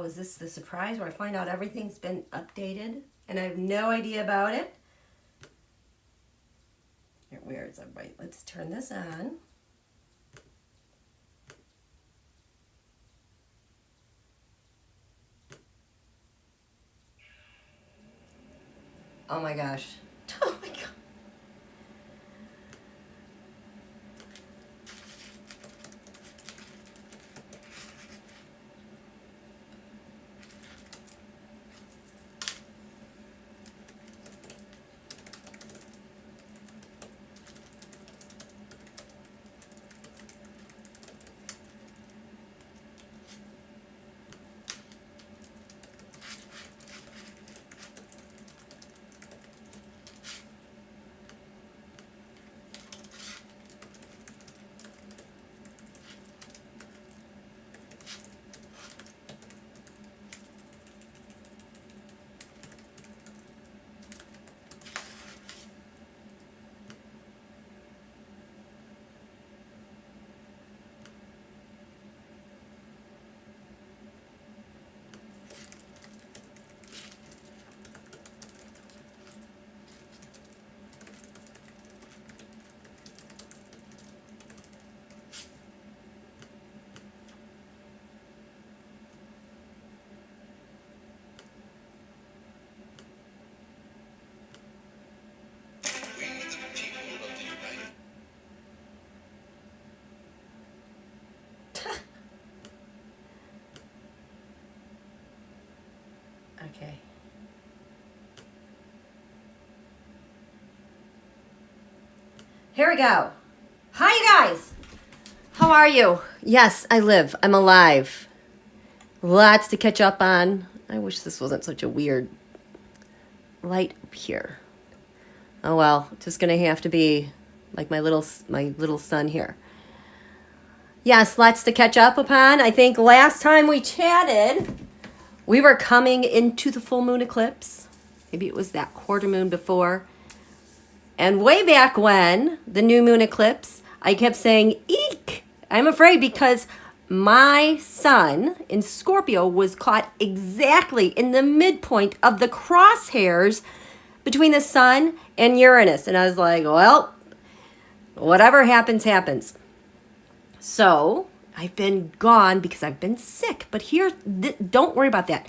oh, is this the surprise where I find out everything's been updated and I have no idea about it? Here, where is everybody? Let's turn this on. Oh my gosh. Oh my God. Okay. Here we go. Hi, you guys. How are you? Yes, I live. I'm alive. Lots to catch up on. I wish this wasn't such a weird light up here. Oh well, just gonna have to be like my little son here. Yes, lots to catch up upon. I think last time we chatted, we were coming into the full moon eclipse. Maybe it was that quarter moon before. And way back when, the new moon eclipse, I kept saying, eek! I'm afraid because my sun in Scorpio was caught exactly in the midpoint of the crosshairs between the sun and Uranus. And I was like, well, whatever happens, happens. So I've been gone because I've been sick. But here, don't worry about that.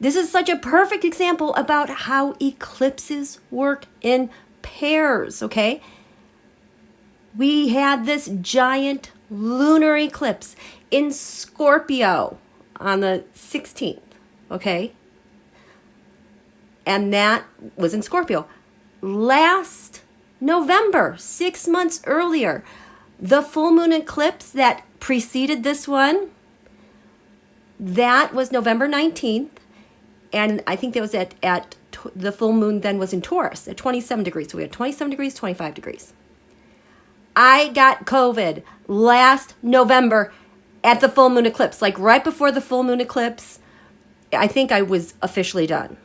This is such a perfect example about how eclipses work in pairs, okay? We had this giant lunar eclipse in Scorpio on the 16th, okay? And that was in Scorpio. Last November, 6 months earlier, the full moon eclipse that preceded this one, that was November 19th. And I think that was at the full moon then was in Taurus at 27 degrees. So we had 27 degrees, 25 degrees. I got COVID last November at the full moon eclipse, like right before the full moon eclipse. I think I was officially done.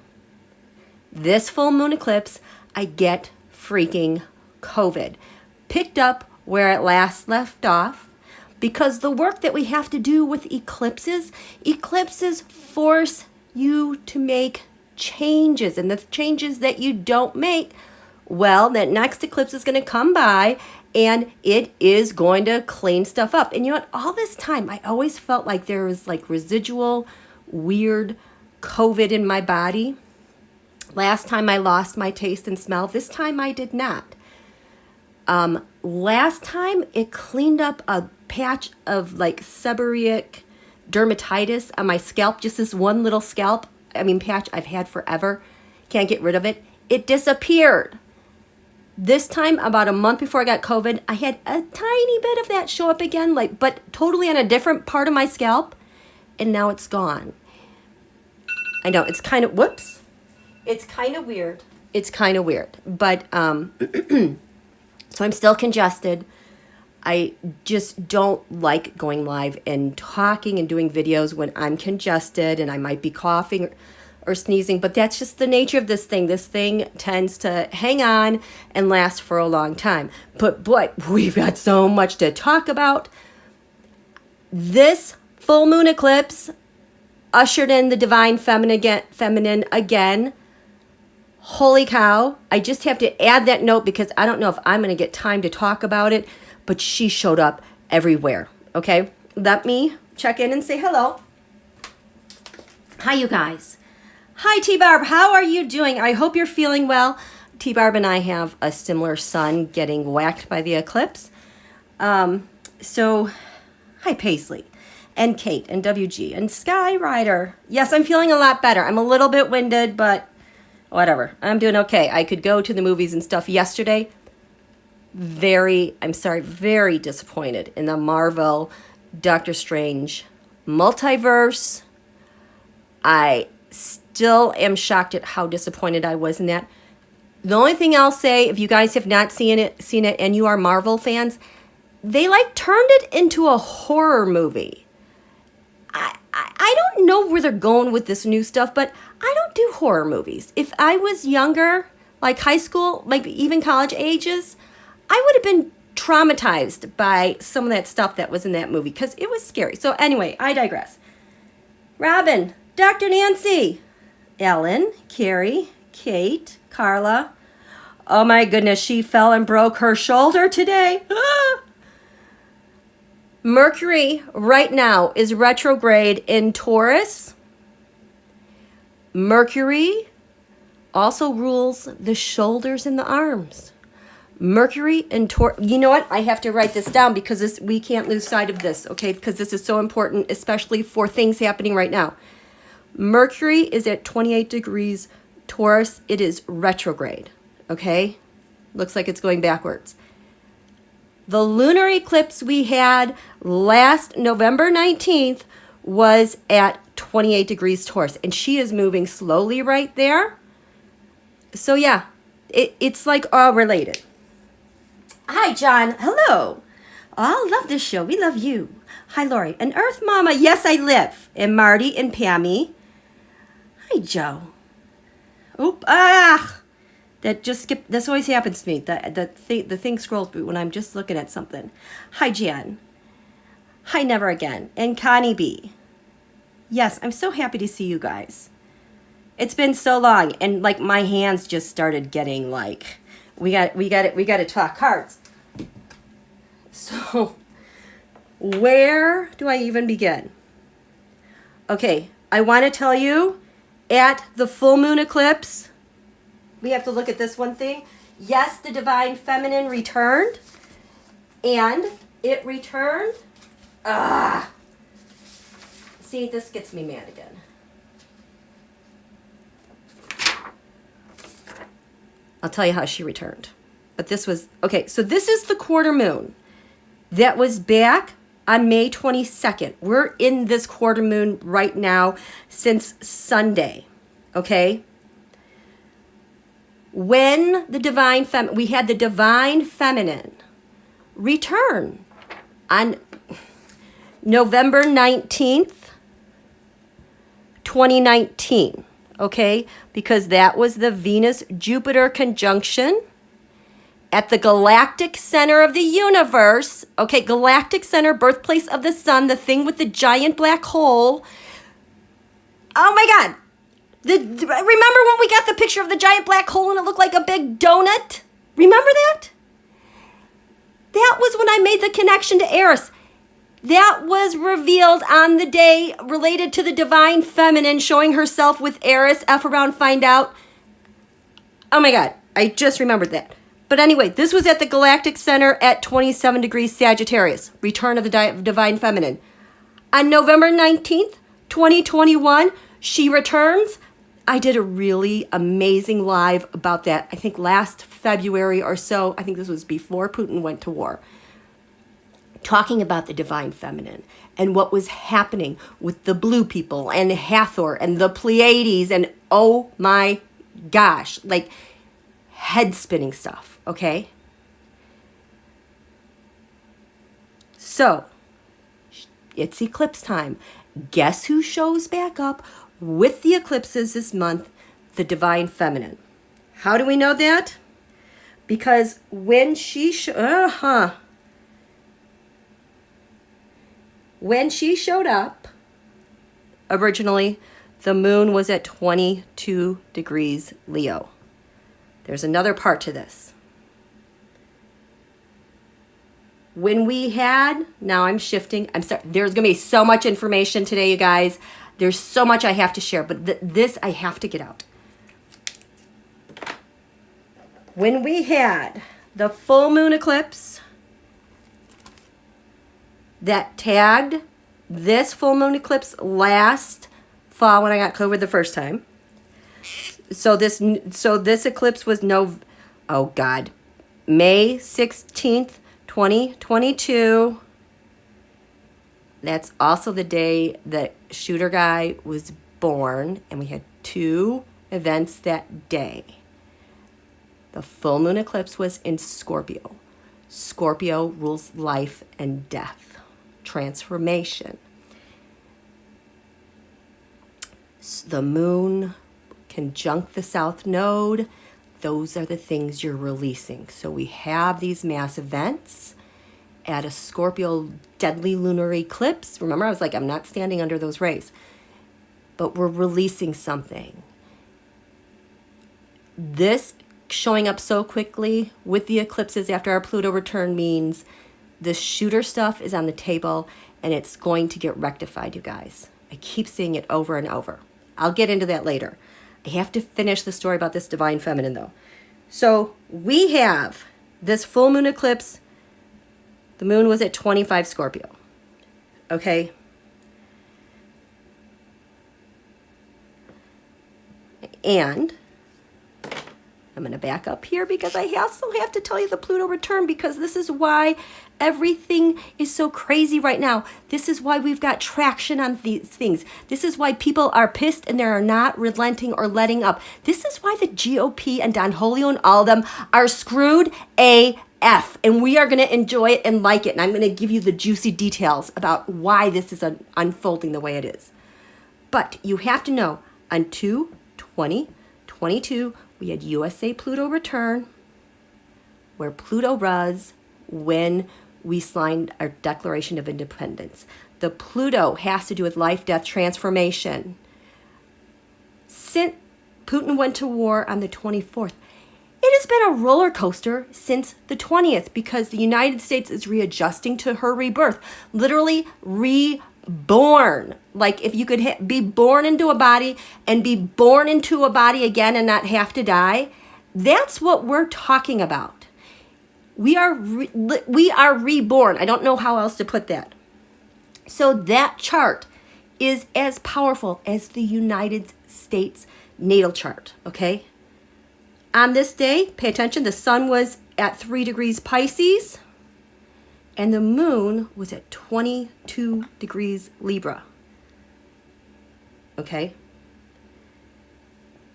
This full moon eclipse, I get freaking COVID. Picked up where it last left off, because the work that we have to do with eclipses force you to make changes, and the changes that you don't make, well, that next eclipse is going to come by and it is going to clean stuff up. And you know what, all this time I always felt like there was like residual weird COVID in my body. Last time I lost my taste and smell. This time I did not. Last time it cleaned up a patch of like seborrheic dermatitis on my scalp, just this one little patch I've had forever. Can't get rid of it. It disappeared. This time, about a month before I got COVID, I had a tiny bit of that show up again, but totally on a different part of my scalp, and now it's gone. I know, it's kind of, whoops. It's kind of weird. It's kind of weird, but, so I'm still congested. I just don't like going live and talking and doing videos when I'm congested and I might be coughing or sneezing, but that's just the nature of this thing. This thing tends to hang on and last for a long time. But boy, we've got so much to talk about. This full moon eclipse ushered in the divine feminine again. Holy cow. I just have to add that note because I don't know if I'm going to get time to talk about it, but she showed up everywhere. Okay, let me check in and say hello. Hi, you guys. Hi, T-Barb. How are you doing? I hope you're feeling well. T-Barb and I have a similar sun getting whacked by the eclipse. So, hi, Paisley and Kate and WG and Sky Rider. Yes, I'm feeling a lot better. I'm a little bit winded, but whatever. I'm doing okay. I could go to the movies and stuff yesterday. Very disappointed in the Marvel Doctor Strange Multiverse. I still am shocked at how disappointed I was in that. The only thing I'll say, if you guys have not seen it and you are Marvel fans, they like turned it into a horror movie. I don't know where they're going with this new stuff, but I don't do horror movies. If I was younger, like high school, like even college ages, I would have been traumatized by some of that stuff that was in that movie because it was scary. So anyway, I digress. Robin, Dr. Nancy, Ellen, Carrie, Kate, Carla. Oh my goodness, she fell and broke her shoulder today. Mercury right now is retrograde in Taurus. Mercury also rules the shoulders and the arms. Mercury in Taurus. You know what? I have to write this down because we can't lose sight of this, okay? Because this is so important, especially for things happening right now. Mercury is at 28 degrees Taurus. It is retrograde, okay? Looks like it's going backwards. The lunar eclipse we had last November 19th was at 28 degrees Taurus, and she is moving slowly right there. So yeah, it's like all related. Hi, John. Hello. Oh, love this show. We love you. Hi, Lori. And Earth Mama. Yes, I live. And Marty and Pammy. Hi, Joe. Oop. Ah. That just skipped. This always happens to me. The thing scrolls through when I'm just looking at something. Hi, Jan. Hi, Never Again. And Connie B. Yes, I'm so happy to see you guys. It's been so long, and like my hands just started getting like, we got to talk cards. So, where do I even begin? Okay, I want to tell you, at the full moon eclipse, we have to look at this one thing. Yes, the divine feminine returned, and it returned. See, this gets me mad again. I'll tell you how she returned. But this was, okay, so this is the quarter moon that was back on May 22nd. We're in this quarter moon right now since Sunday, okay? When the divine we had the divine feminine return on November 19th, 2019, okay? Because that was the Venus-Jupiter conjunction at the galactic center of the universe, okay? Galactic center, birthplace of the sun, the thing with the giant black hole. Oh my God. Remember when we got the picture of the giant black hole and it looked like a big donut? Remember that? That was when I made the connection to Eris. That was revealed on the day related to the divine feminine showing herself with Eris. F around, find out. Oh my God, I just remembered that. But anyway, this was at the galactic center at 27 degrees Sagittarius, return of the divine feminine. On November 19th, 2021, she returns. I did a really amazing live about that, I think last February or so. I think this was before Putin went to war. Talking about the divine feminine and what was happening with the blue people and Hathor and the Pleiades and oh my gosh, like head spinning stuff, okay? So, it's eclipse time. Guess who shows back up with the eclipses this month? The divine feminine. How do we know that? Because when she when she showed up, originally, the moon was at 22 degrees Leo. There's another part to this. When we had, now I'm shifting, I'm sorry, there's going to be so much information today, you guys. There's so much I have to share, but this I have to get out. When we had the full moon eclipse that tagged this full moon eclipse last fall when I got COVID the first time. So this eclipse was May 16th, 2022. That's also the day that Shooter Guy was born, and we had 2 events that day. The full moon eclipse was in Scorpio. Scorpio rules life and death, transformation. The moon conjunct the south node. Those are the things you're releasing. So we have these mass events at a Scorpio deadly lunar eclipse. Remember, I was like, I'm not standing under those rays. But we're releasing something. This showing up so quickly with the eclipses after our Pluto return means the shooter stuff is on the table and it's going to get rectified, you guys. I keep seeing it over and over. I'll get into that later. I have to finish the story about this divine feminine though. So we have this full moon eclipse. The moon was at 25 Scorpio. Okay. And I'm going to back up here because I also have to tell you the Pluto return, because this is why everything is so crazy right now. This is why we've got traction on these things. This is why people are pissed and they are not relenting or letting up. This is why the GOP and Don Julio and all of them are screwed AF. And we are going to enjoy it and like it. And I'm going to give you the juicy details about why this is unfolding the way it is. But you have to know, on 2/20/22, we had USA Pluto return, where Pluto was when we signed our Declaration of Independence. The Pluto has to do with life, death, transformation. Since Putin went to war on the 24th, it has been a roller coaster since the 20th, because the United States is readjusting to her rebirth, literally reborn. Like if you could be born into a body and be born into a body again and not have to die, that's what we're talking about. We are reborn. I don't know how else to put that. So that chart is as powerful as the United States natal chart, okay? On this day, pay attention, the sun was at 3 degrees Pisces and the moon was at 22 degrees Libra. Okay?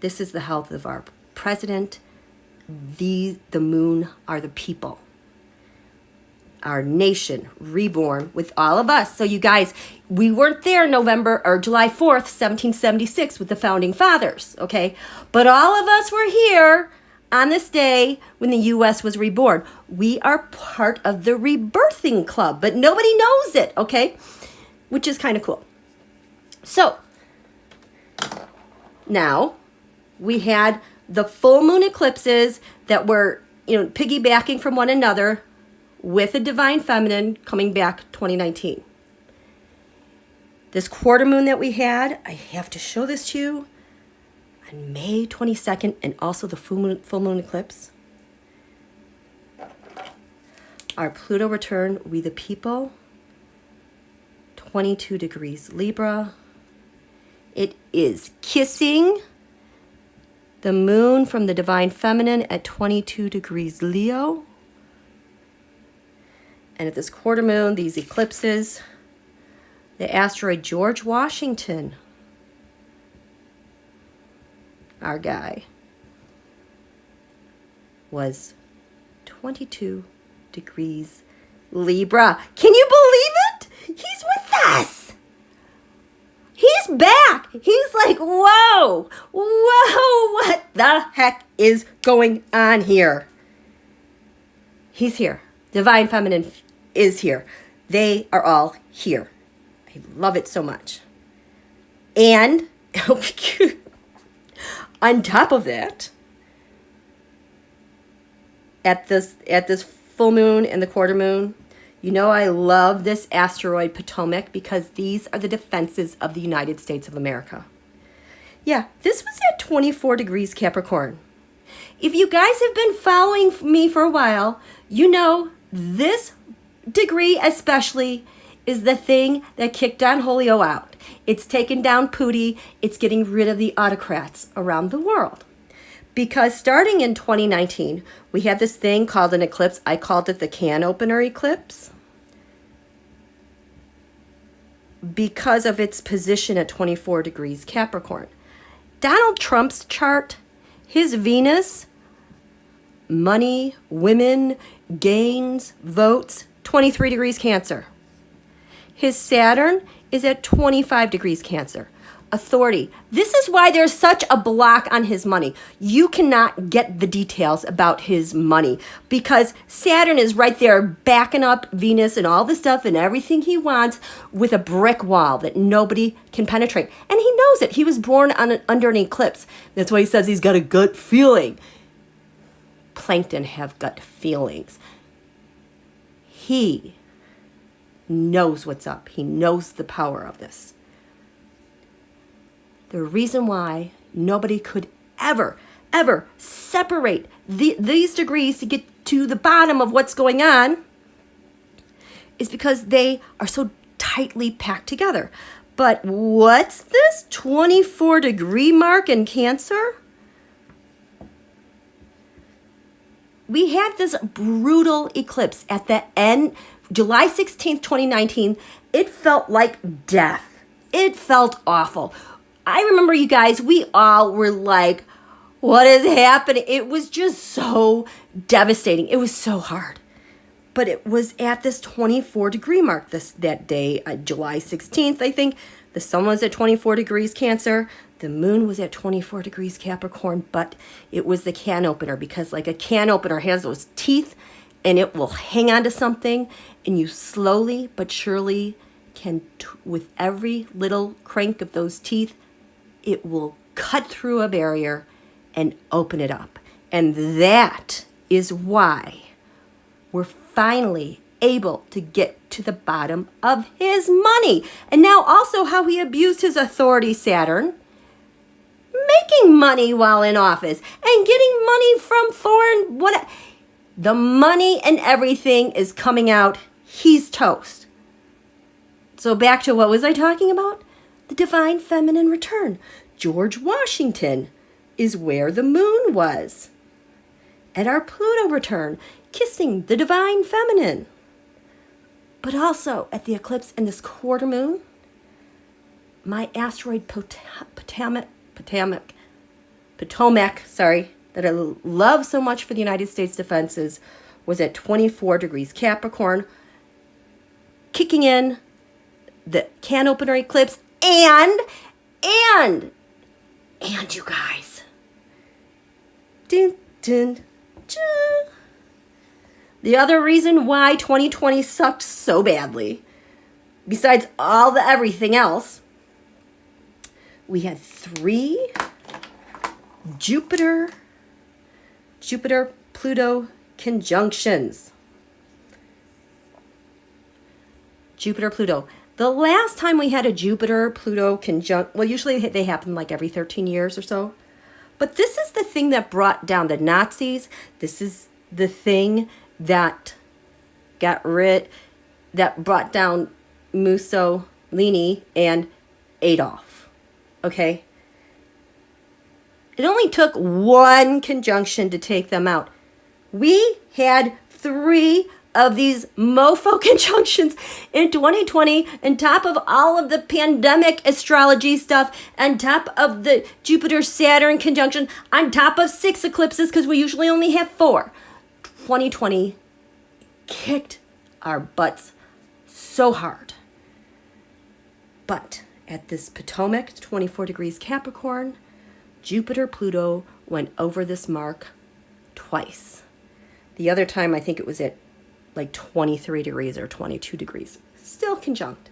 This is the health of our president. The moon are the people. Our nation reborn with all of us. So you guys, we weren't there November or July 4th, 1776 with the founding fathers, okay? But all of us were here on this day when the U.S. was reborn. We are part of the rebirthing club, but nobody knows it, okay? Which is kind of cool. So now we had the full moon eclipses that were, piggybacking from one another with a divine feminine coming back 2019. This quarter moon that we had, I have to show this to you, on May 22nd, and also the full moon eclipse. Our Pluto return, we the people, 22 degrees Libra. It is kissing the moon from the divine feminine at 22 degrees Leo. And at this quarter moon, these eclipses, the asteroid George Washington, our guy, was 22 degrees Libra. Can you believe it? He's with us. He's back. He's like, whoa, what the heck is going on here? He's here. Divine Feminine is here. They are all here. I love it so much. And on top of that, at this full moon and the quarter moon, you know I love this asteroid Potomac because these are the defenses of the United States of America. Yeah, this was at 24 degrees Capricorn. If you guys have been following me for a while, you know this degree especially is the thing that kicked Don Julio out. It's taken down Pooty. It's getting rid of the autocrats around the world. Because starting in 2019, we had this thing called an eclipse. I called it the can opener eclipse because of its position at 24 degrees Capricorn. Donald Trump's chart, his Venus, money, women, gains, votes, 23 degrees Cancer. His Saturn is at 25 degrees Cancer. Authority. This is why there's such a block on his money. You cannot get the details about his money because Saturn is right there backing up Venus and all the stuff and everything he wants with a brick wall that nobody can penetrate. And he knows it. He was born under an eclipse. That's why he says he's got a gut feeling. Plankton have gut feelings. He knows what's up. He knows the power of this. The reason why nobody could ever separate these degrees to get to the bottom of what's going on is because they are so tightly packed together. But what's this 24 degree mark in Cancer? We had this brutal eclipse at the end, July 16th, 2019. It felt like death. It felt awful. I remember you guys, we all were like, what is happening? It was just so devastating. It was so hard. But it was at this 24 degree mark that day, July 16th, I think. The sun was at 24 degrees Cancer. The moon was at 24 degrees Capricorn. But it was the can opener because like a can opener has those teeth and it will hang on to something. And you slowly but surely can, with every little crank of those teeth, it will cut through a barrier and open it up. And that is why we're finally able to get to the bottom of his money. And now also how he abused his authority, Saturn, making money while in office and getting money from foreign, the money and everything is coming out. He's toast. So back to what was I talking about? The divine feminine return. George Washington is where the moon was. At our Pluto return, kissing the divine feminine. But also at the eclipse and this quarter moon, my asteroid Potomac, that I love so much for the United States defenses, was at 24 degrees Capricorn, kicking in the can opener eclipse and you guys. Dun, dun, dun. The other reason why 2020 sucked so badly, besides all the everything else, we had 3 Jupiter-Pluto conjunctions. Jupiter-Pluto. The last time we had a Jupiter-Pluto conjunct, well, usually they happen like every 13 years or so. But this is the thing that brought down the Nazis. This is the thing that that brought down Mussolini and Adolf. Okay? It only took 1 conjunction to take them out. We had 3 of these mofo conjunctions in 2020 on top of all of the pandemic astrology stuff, on top of the Jupiter-Saturn conjunction, on top of 6 eclipses because we usually only have 4. 2020 kicked our butts so hard. But at this Potomac, 24 degrees Capricorn, Jupiter-Pluto went over this mark twice. The other time, I think it was at like 23 degrees or 22 degrees. Still conjunct.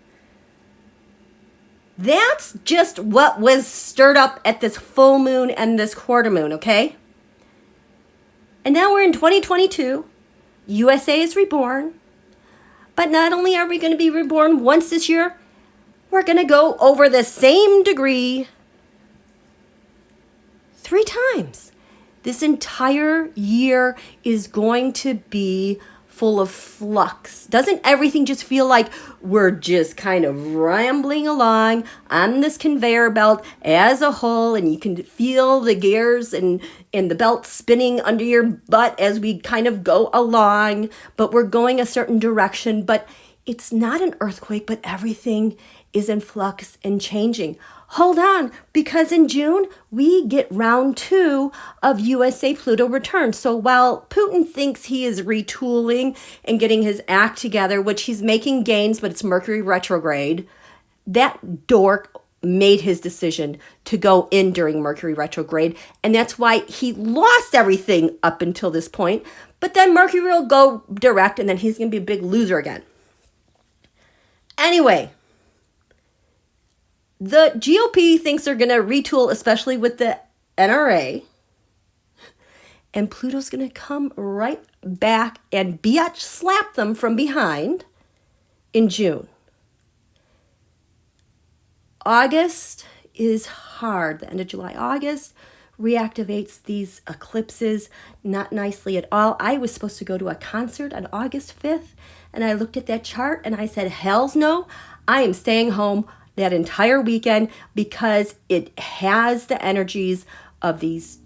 That's just what was stirred up at this full moon and this quarter moon, okay? And now we're in 2022. USA is reborn. But not only are we going to be reborn once this year, we're going to go over the same degree 3 times. This entire year is going to be full of flux. Doesn't everything just feel like we're just kind of rambling along on this conveyor belt as a whole, and you can feel the gears and the belt spinning under your butt as we kind of go along, but we're going a certain direction, but it's not an earthquake, but everything is in flux and changing. Hold on, because in June, we get round 2 of USA Pluto return. So while Putin thinks he is retooling and getting his act together, which he's making gains, but it's Mercury retrograde, that dork made his decision to go in during Mercury retrograde. And that's why he lost everything up until this point. But then Mercury will go direct, and then he's going to be a big loser again. Anyway, the GOP thinks they're going to retool, especially with the NRA. And Pluto's going to come right back and biatch slap them from behind in June. August is hard. The end of July, August reactivates these eclipses not nicely at all. I was supposed to go to a concert on August 5th, and I looked at that chart and I said, hells no, I am staying home that entire weekend because it has the energies of these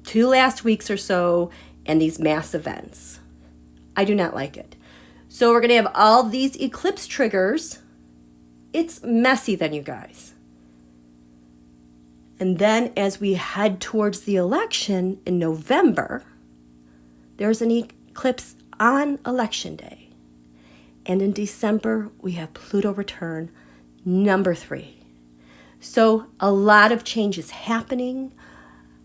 2 last weeks or so and these mass events. I do not like it. So we're going to have all these eclipse triggers. It's messy then, you guys. And then as we head towards the election in November, there's an eclipse on election day. And in December, we have Pluto return, number 3. So a lot of change is happening.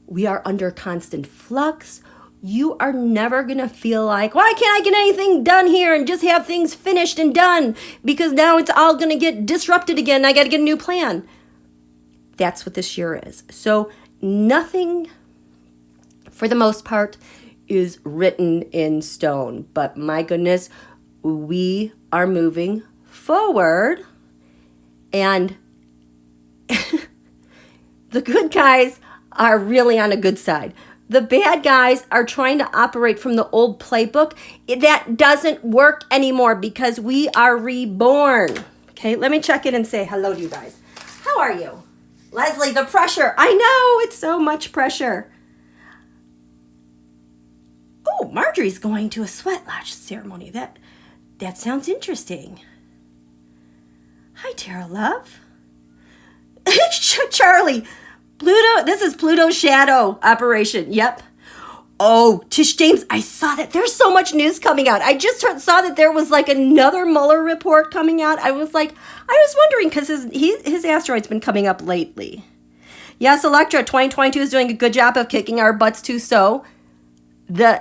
We are under constant flux. You are never going to feel like, why can't I get anything done here and just have things finished and done? Because now it's all going to get disrupted again. I got to get a new plan. That's what this year is. So nothing, for the most part, is written in stone. But my goodness, we are moving forward. And the good guys are really on a good side. The bad guys are trying to operate from the old playbook. That doesn't work anymore because we are reborn. Okay, let me check in and say hello to you guys. How are you? Leslie, the pressure. I know, it's so much pressure. Oh, Marjorie's going to a sweat lodge ceremony. That sounds interesting. Hi, Tara Love. Charlie, Pluto, this is Pluto's shadow operation. Yep. Oh, Tish James, I saw that. There's so much news coming out. I just saw that there was like another Mueller report coming out. I was wondering because his asteroid's been coming up lately. Yes, Electra, 2022 is doing a good job of kicking our butts too. So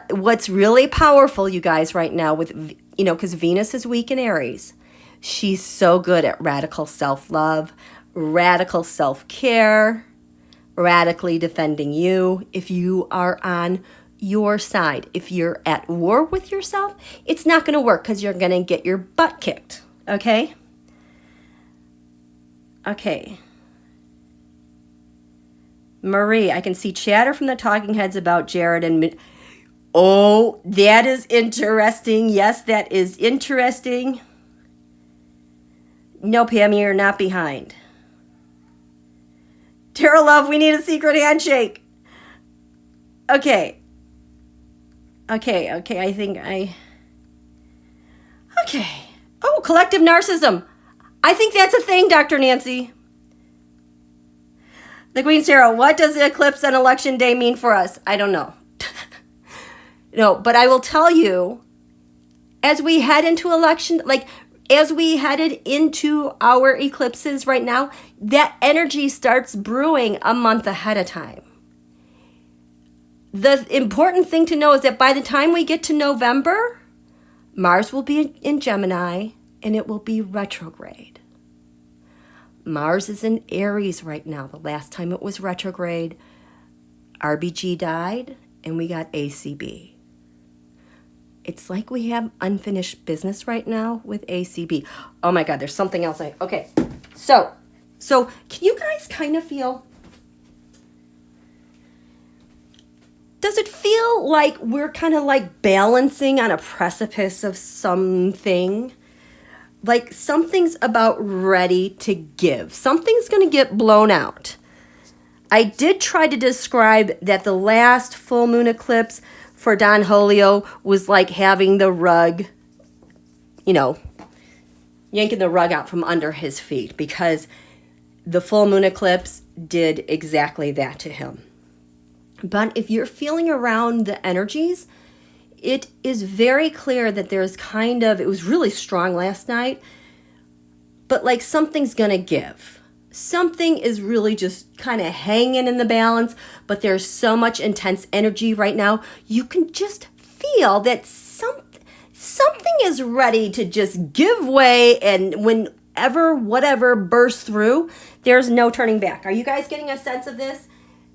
what's really powerful, you guys, right now with, because Venus is weak in Aries. She's so good at radical self-love, radical self-care, radically defending you. If you are on your side, if you're at war with yourself, it's not going to work because you're going to get your butt kicked. Okay? Okay. Marie, I can see chatter from the talking heads about Jared and... Oh, that is interesting. Yes, that is interesting. No, Pam, you're not behind. Tara Love, we need a secret handshake. Okay. I think Okay. Oh, collective narcissism. I think that's a thing, Dr. Nancy. The Queen Sarah, what does the eclipse on election day mean for us? I don't know. No, but I will tell you, as we head into election, as we headed into our eclipses right now, that energy starts brewing a month ahead of time. The important thing to know is that by the time we get to November, Mars will be in Gemini and it will be retrograde. Mars is in Aries right now. The last time it was retrograde, RBG died, and we got ACB. It's like we have unfinished business right now with ACB. Oh my God, there's something else. Okay, so can you guys kind of feel? Does it feel like we're kind of like balancing on a precipice of something? Like something's about ready to give. Something's going to get blown out. I did try to describe that the last full moon eclipse for Don Julio was like having the rug, you know, yanking the rug out from under his feet, because the full moon eclipse did exactly that to him. But if you're feeling around the energies, it is very clear that there's kind of, it was really strong last night, but like something's going to give. Something is really just kind of hanging in the balance, but there's so much intense energy right now. You can just feel that something is ready to just give way, and whenever whatever bursts through, there's no turning back. Are you guys getting a sense of this?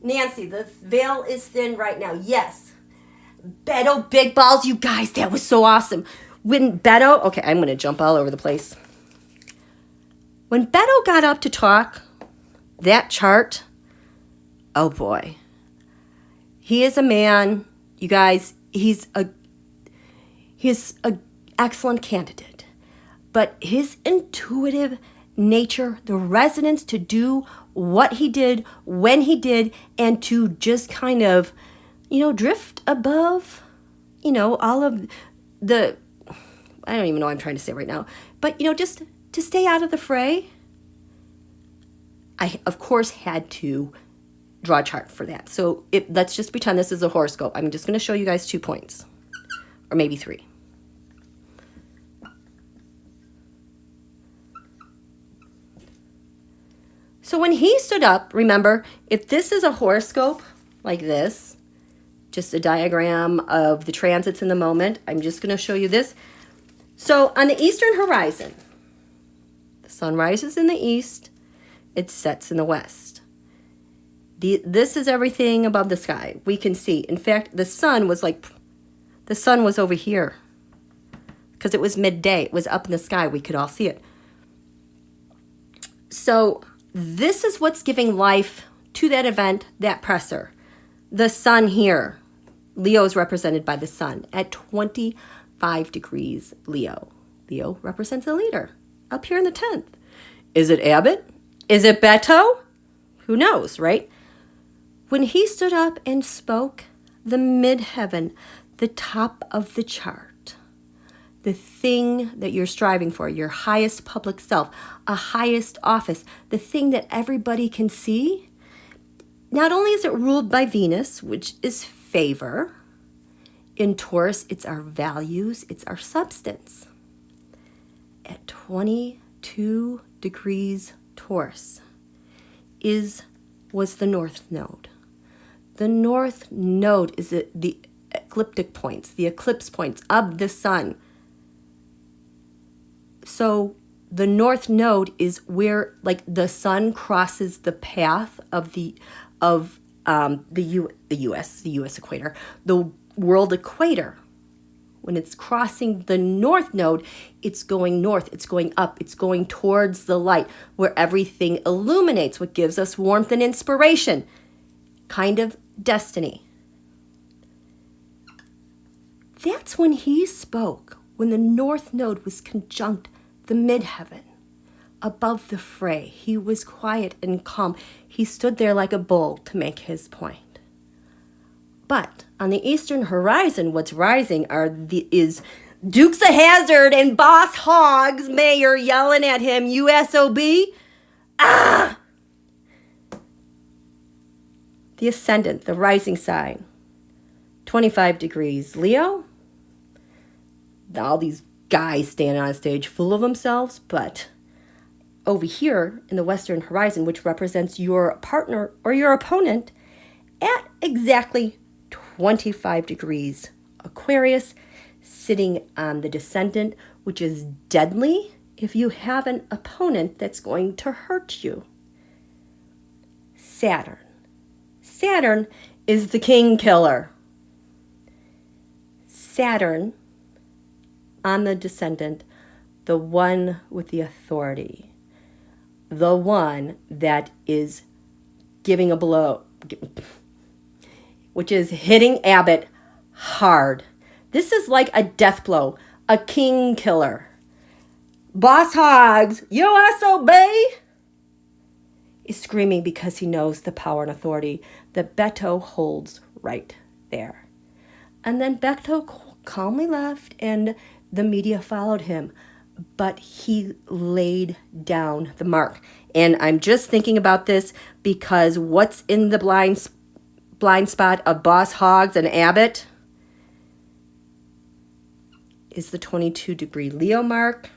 Nancy, the veil is thin right now. Yes. Beto, big balls, you guys, that was so awesome. When Beto, okay, I'm going to jump all over the place. When Beto got up to talk, that chart, oh boy. He is a man, you guys, he's a excellent candidate. But his intuitive nature, the resonance to do what he did, when he did, and to just kind of, you know, drift above, you know, all of the, I don't even know what I'm trying to say right now, but, you know, just to stay out of the fray. I, of course, had to draw a chart for that. So let's just pretend this is a horoscope. I'm just going to show you guys 2 points, or maybe 3. So when he stood up, remember, if this is a horoscope like this, just a diagram of the transits in the moment, I'm just going to show you this. So on the eastern horizon, the sun rises in the east, it sets in the west. This is everything above the sky. We can see. In fact, the sun was over here because it was midday. It was up in the sky. We could all see it. So this is what's giving life to that event, that presser. The sun here. Leo is represented by the sun at 25 degrees Leo. Leo represents a leader up here in the 10th. Is it Abbott? Is it Beto? Who knows, right? When he stood up and spoke, the midheaven, the top of the chart, the thing that you're striving for, your highest public self, a highest office, the thing that everybody can see, not only is it ruled by Venus, which is favor, in Taurus, it's our values, it's our substance. At 22 degrees Taurus was the North Node. The North Node is the ecliptic points, the eclipse points of the sun. So the North Node is where, like, the sun crosses the path of the U.S. equator, the world equator. When it's crossing the North Node, it's going north, it's going up, it's going towards the light, where everything illuminates, what gives us warmth and inspiration, kind of destiny. That's when he spoke, when the North Node was conjunct the midheaven, above the fray. He was quiet and calm. He stood there like a bull to make his point. But on the eastern horizon, what's rising is Dukes of Hazzard and Boss Hogg's mayor yelling at him, USOB. Ah! The ascendant, the rising sign, 25 degrees Leo. All these guys standing on stage full of themselves, but over here in the western horizon, which represents your partner or your opponent, at exactly 25 degrees Aquarius, sitting on the descendant, which is deadly if you have an opponent that's going to hurt you. Saturn. Saturn is the king killer. Saturn on the descendant, the one with the authority, the one that is giving a blow, which is hitting Abbott hard. This is like a death blow, a king killer. Boss Hogs, USOB, is screaming because he knows the power and authority that Beto holds right there. And then Beto calmly left and the media followed him, but he laid down the mark. And I'm just thinking about this because what's in the blind spot of Boss Hogs and Abbott is the 22-degree Leo mark.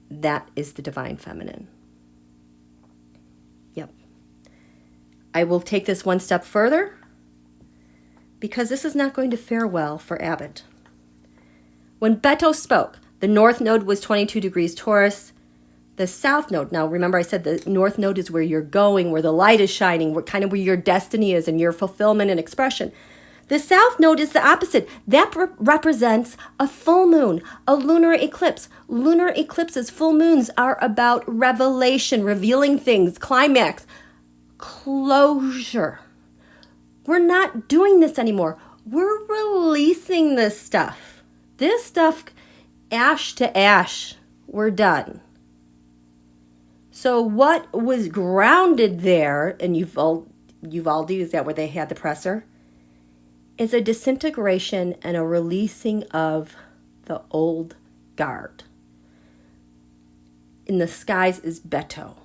That is the divine feminine. Yep. I will take this one step further because this is not going to fare well for Abbott. When Beto spoke, the north node was 22 degrees Taurus. The south node, now remember I said the north node is where you're going, where the light is shining, where your destiny is and your fulfillment and expression. The south node is the opposite. That represents a full moon, a lunar eclipse. Lunar eclipses, full moons, are about revelation, revealing things, climax, closure. We're not doing this anymore. We're releasing this stuff. This stuff, ash to ash, we're done. So what was grounded there, and Uvalde, is that where they had the presser? Is a disintegration and a releasing of the old guard. In the skies is Beto.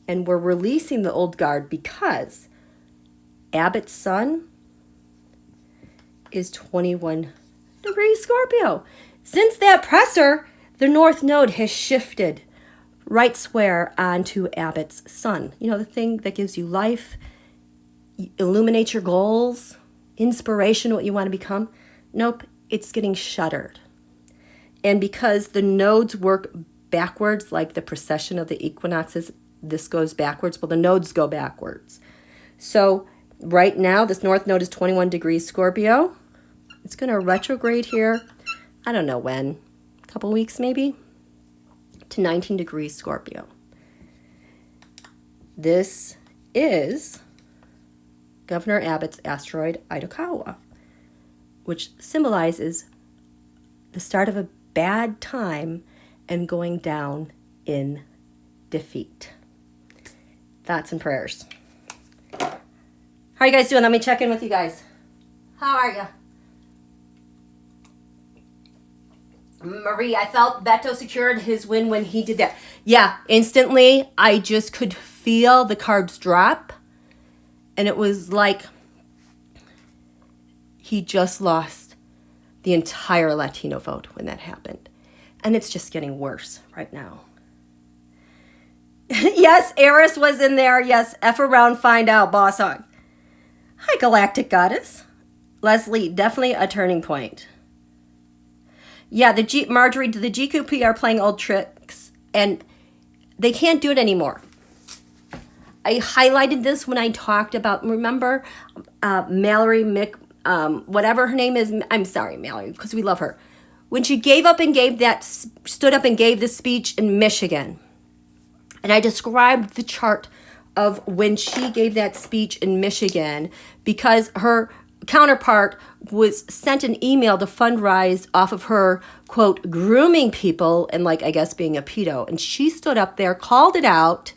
And we're releasing the old guard because Abbott's sun is 21 degrees Scorpio. Since that presser, the north node has shifted right square onto Abbott's sun. You know, the thing that gives you life, illuminates your goals, inspiration, what you want to become. Nope, it's getting shuttered. And because the nodes work backwards, like the precession of the equinoxes, this goes backwards. Well, the nodes go backwards. So right now, this north node is 21 degrees Scorpio. It's going to retrograde here. I don't know when, a couple weeks maybe, to 19 degrees Scorpio. This is Governor Abbott's asteroid Itokawa, which symbolizes the start of a bad time and going down in defeat. Thoughts and prayers. How are you guys doing? Let me check in with you guys. How are you? Marie, I felt Beto secured his win when he did that. Yeah, instantly, I just could feel the cards drop. And it was like he just lost the entire Latino vote when that happened. And it's just getting worse right now. Yes, Eris was in there. Yes, F around, find out, boss hog. Hi, Galactic Goddess. Leslie, definitely a turning point. Yeah, Marjorie, the GQP are playing old tricks, and they can't do it anymore. I highlighted this when I talked about, remember, Mallory whatever her name is. I'm sorry, Mallory, because we love her. When she stood up and gave this speech in Michigan. And I described the chart of when she gave that speech in Michigan because her counterpart was sent an email to fundraise off of her, quote, grooming people and I guess being a pedo. And she stood up there, called it out.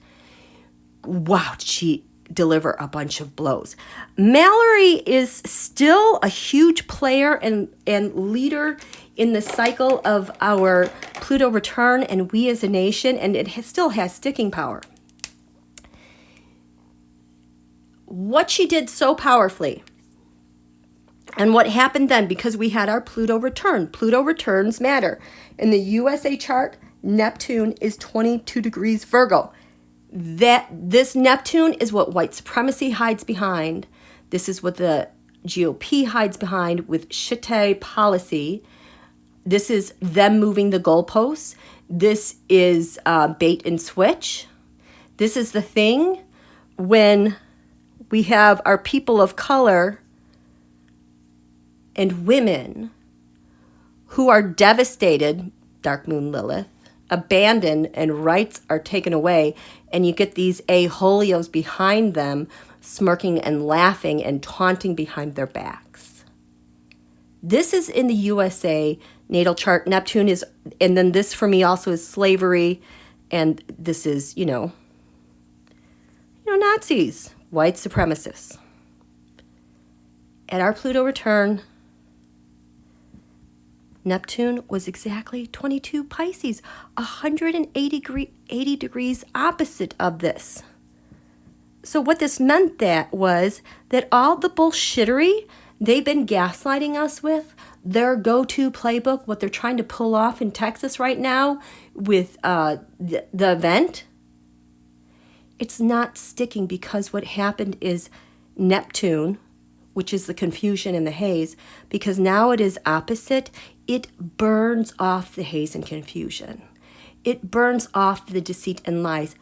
Wow, did she deliver a bunch of blows. Mallory is still a huge player and leader in the cycle of our Pluto return and we as a nation, and it still has sticking power. What she did so powerfully, and what happened then, because we had our Pluto return. Pluto returns matter. In the USA chart, Neptune is 22 degrees Virgo. This Neptune is what white supremacy hides behind. This is what the GOP hides behind with shite policy. This is them moving the goalposts. This is bait and switch. This is the thing when we have our people of color and women who are devastated, Dark Moon Lilith, abandoned, and rights are taken away, and you get these a-holios behind them smirking and laughing and taunting behind their backs. This is in the USA natal chart. Neptune is, and then this for me also is slavery, and this is, Nazis, white supremacists. At our Pluto return, Neptune was exactly 22 Pisces, 180 degrees opposite of this. So what this meant was that all the bullshittery they've been gaslighting us with, their go-to playbook, what they're trying to pull off in Texas right now with the event, it's not sticking, because what happened is Neptune, which is the confusion and the haze, because now it is opposite, it burns off the haze and confusion. It burns off the deceit and lies.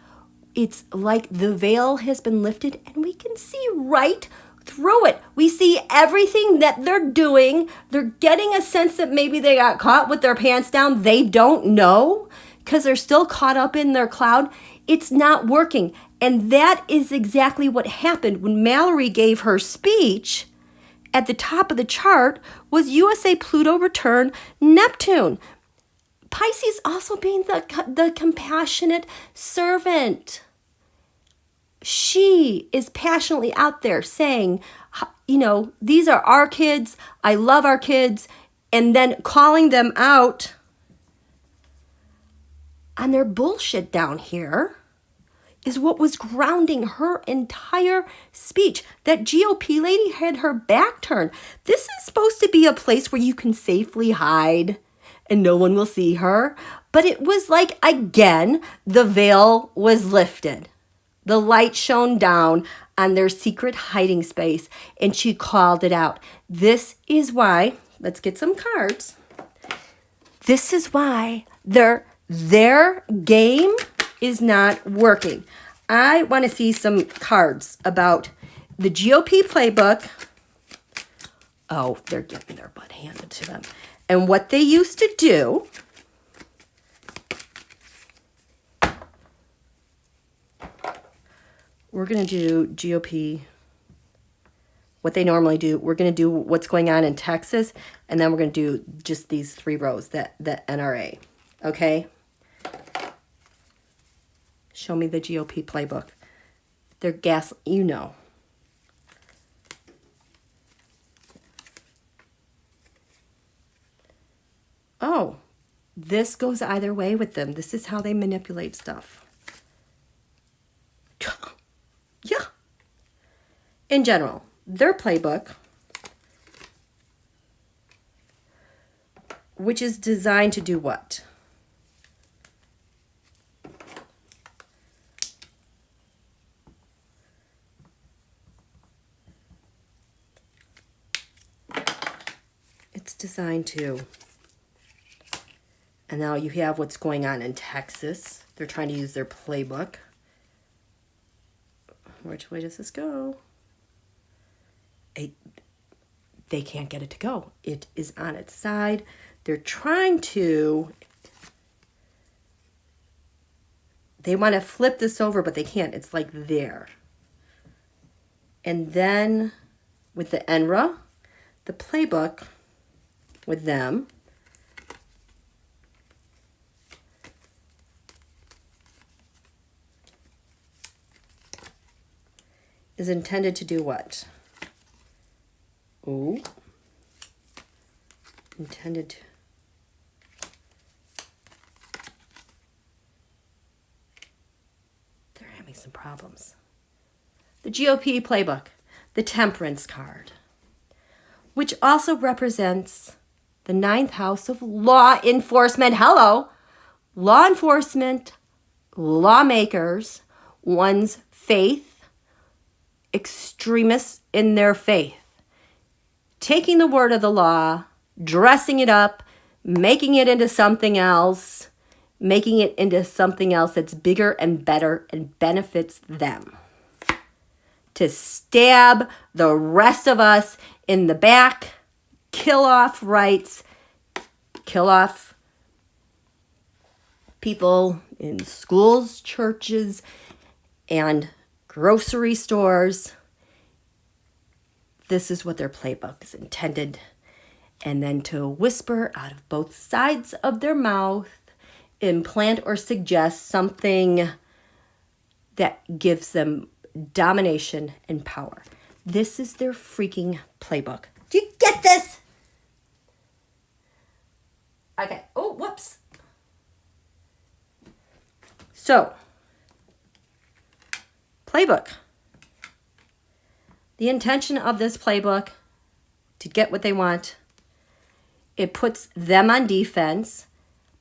It's like the veil has been lifted and we can see right through it. We see everything that they're doing. They're getting a sense that maybe they got caught with their pants down. They don't know because they're still caught up in their cloud. It's not working. And that is exactly what happened when Mallory gave her speech. At the top of the chart was USA Pluto return Neptune. Pisces also being the compassionate servant. She is passionately out there saying, these are our kids. I love our kids. And then calling them out on their bullshit down here is what was grounding her entire speech. That GOP lady had her back turned. This is supposed to be a place where you can safely hide and no one will see her. But it was like, again, the veil was lifted. The light shone down on their secret hiding space, and she called it out. This is why, let's get some cards. This is why their game is not working. I want to see some cards about the GOP playbook. Oh, they're getting their butt handed to them. And what they used to do. We're going to do GOP, what they normally do. We're going to do what's going on in Texas, and then we're going to do just these 3 rows, the NRA. Okay? Show me the GOP playbook. They're Oh, this goes either way with them. This is how they manipulate stuff. Yeah. In general, their playbook, which is designed to do what? It's designed to, and now you have what's going on in Texas. They're trying to use their playbook. Which way does this go? They can't get it to go. It is on its side. They're trying to, they want to flip this over, but they can't. It's like there. And then with the NRA, the playbook with them, is intended to do what? Ooh. Intended to. They're having some problems. The GOP playbook, the Temperance card, which also represents the 9th house of law enforcement. Hello. Law enforcement, lawmakers, one's faith, extremists in their faith, taking the word of the law, dressing it up, making it into something else, making it into something else that's bigger and better and benefits them. To stab the rest of us in the back, kill off rights, kill off people in schools, churches, and grocery stores. This is what their playbook is intended. And then to whisper out of both sides of their mouth, implant or suggest something that gives them domination and power. This is their freaking playbook. Do you get this? Okay. Oh, whoops. So, playbook. The intention of this playbook to get what they want. It puts them on defense,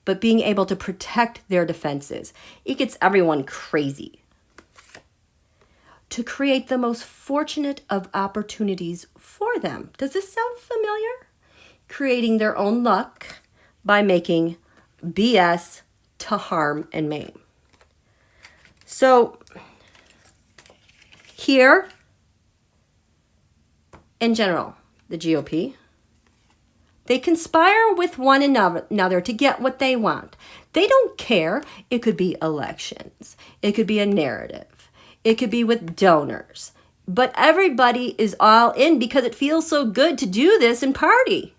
but being able to protect their defenses. It gets everyone crazy. To create the most fortunate of opportunities for them. Does this sound familiar? Creating their own luck by making BS to harm and maim. So here, in general, the GOP, they conspire with one another to get what they want. They don't care. It could be elections. It could be a narrative. It could be with donors. But everybody is all in because it feels so good to do this and party.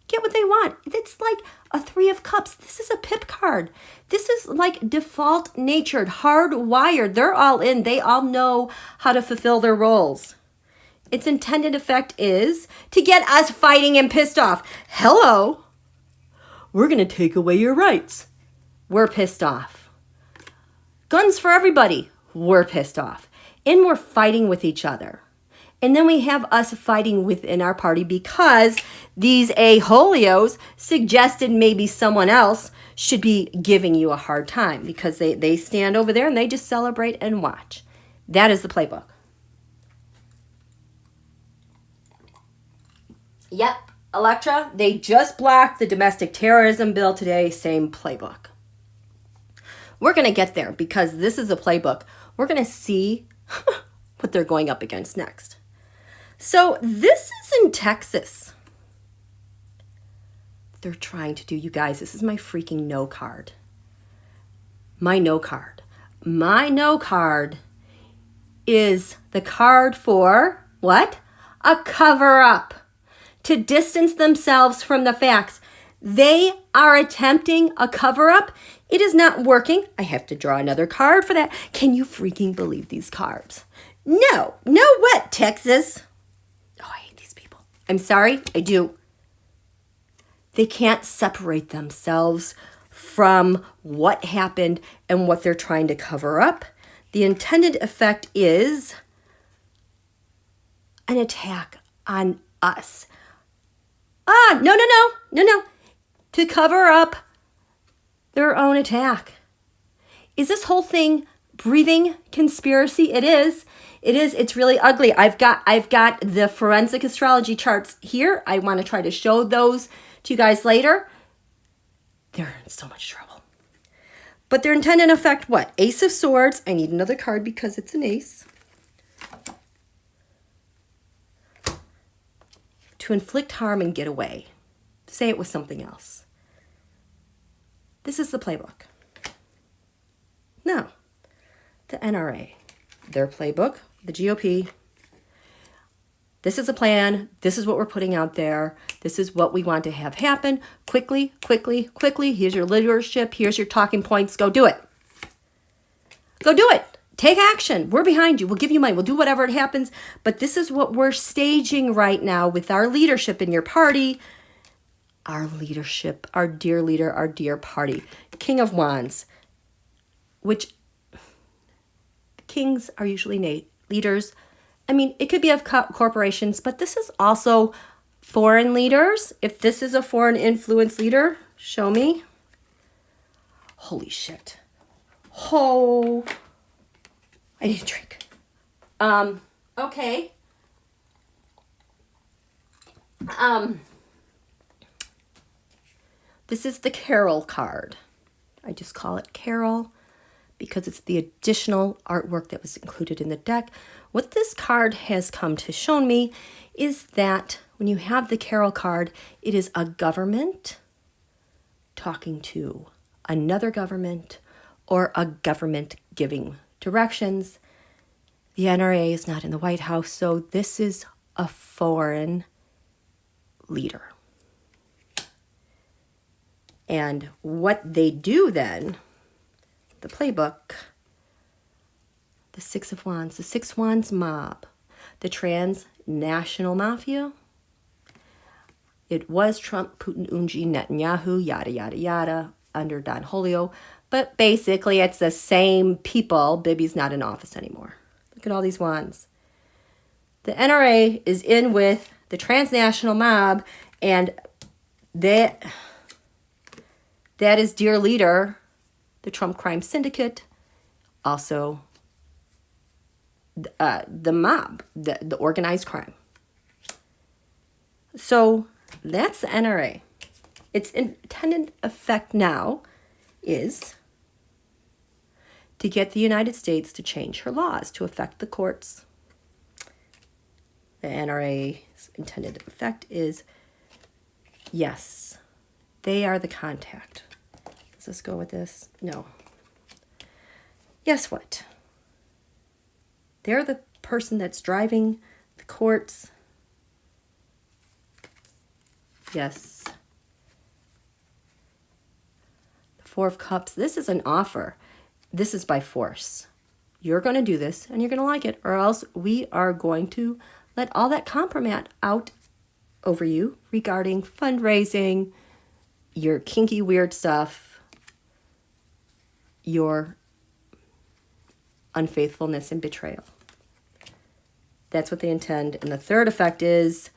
Get what they want. It's like a 3 of Cups. This is a pip card. This is like default natured, hardwired. They're all in. They all know how to fulfill their roles. Its intended effect is to get us fighting and pissed off. Hello. We're going to take away your rights. We're pissed off. Guns for everybody. We're pissed off. And we're fighting with each other. And then we have us fighting within our party because these a-holios suggested maybe someone else should be giving you a hard time because they stand over there and they just celebrate and watch. That is the playbook. Yep, Electra, they just blocked the domestic terrorism bill today. Same playbook. We're going to get there because this is a playbook. We're going to see what they're going up against next. So this is in Texas. They're trying to do, you guys, this is my freaking no card. My no card. My no card is the card for what? A cover-up. To distance themselves from the facts. They are attempting a cover-up. It is not working. I have to draw another card for that. Can you freaking believe these cards? No. No what, Texas? Oh, I hate these people. I'm sorry, I do. They can't separate themselves from what happened and what they're trying to cover up. The intended effect is an attack on us. No. To cover up their own attack. Is this whole thing breathing conspiracy? It is. It's really ugly. I've got the forensic astrology charts here. I want to try to show those to you guys later. They're in so much trouble. But their intended effect, what? Ace of Swords. I need another card because it's an ace. To inflict harm and get away. Say it with something else. This is the playbook. No. The NRA. Their playbook. The GOP. This is a plan. This is what we're putting out there. This is what we want to have happen. Quickly. Here's your leadership. Here's your talking points. Go do it. Go do it. Take action. We're behind you. We'll give you money. We'll do whatever it happens. But this is what we're staging right now with our leadership in your party. Our leadership, our dear leader, our dear party. King of Wands, which kings are usually leaders. I mean, it could be of corporations, but this is also foreign leaders. If this is a foreign influence leader, show me. Holy shit. Oh, I need a drink. Okay. This is the Carol card. I just call it Carol because it's the additional artwork that was included in the deck. What this card has come to show me is that when you have the Carol card, it is a government talking to another government or a government giving directions. The NRA is not in the White House, so this is a foreign leader. And what they do then, the playbook, the Six of Wands, the Six Wands mob, the transnational mafia. It was Trump, Putin, Unji, Netanyahu, yada, yada, yada, under Don Julio. But basically, it's the same people. Bibi's not in office anymore. Look at all these wands. The NRA is in with the transnational mob, and that is dear leader, the Trump crime syndicate, also the mob, the organized crime. So that's the NRA. Its intended effect now is to get the United States to change her laws to affect the courts. The NRA's intended effect is, yes, they are the contact. Does this go with this? No. Guess what? They're the person that's driving the courts. Yes. The Four of Cups. This is an offer. This is by force. You're going to do this and you're going to like it, or else we are going to let all that compromise out over you regarding fundraising, your kinky weird stuff, your unfaithfulness and betrayal. That's what they intend. And the third effect is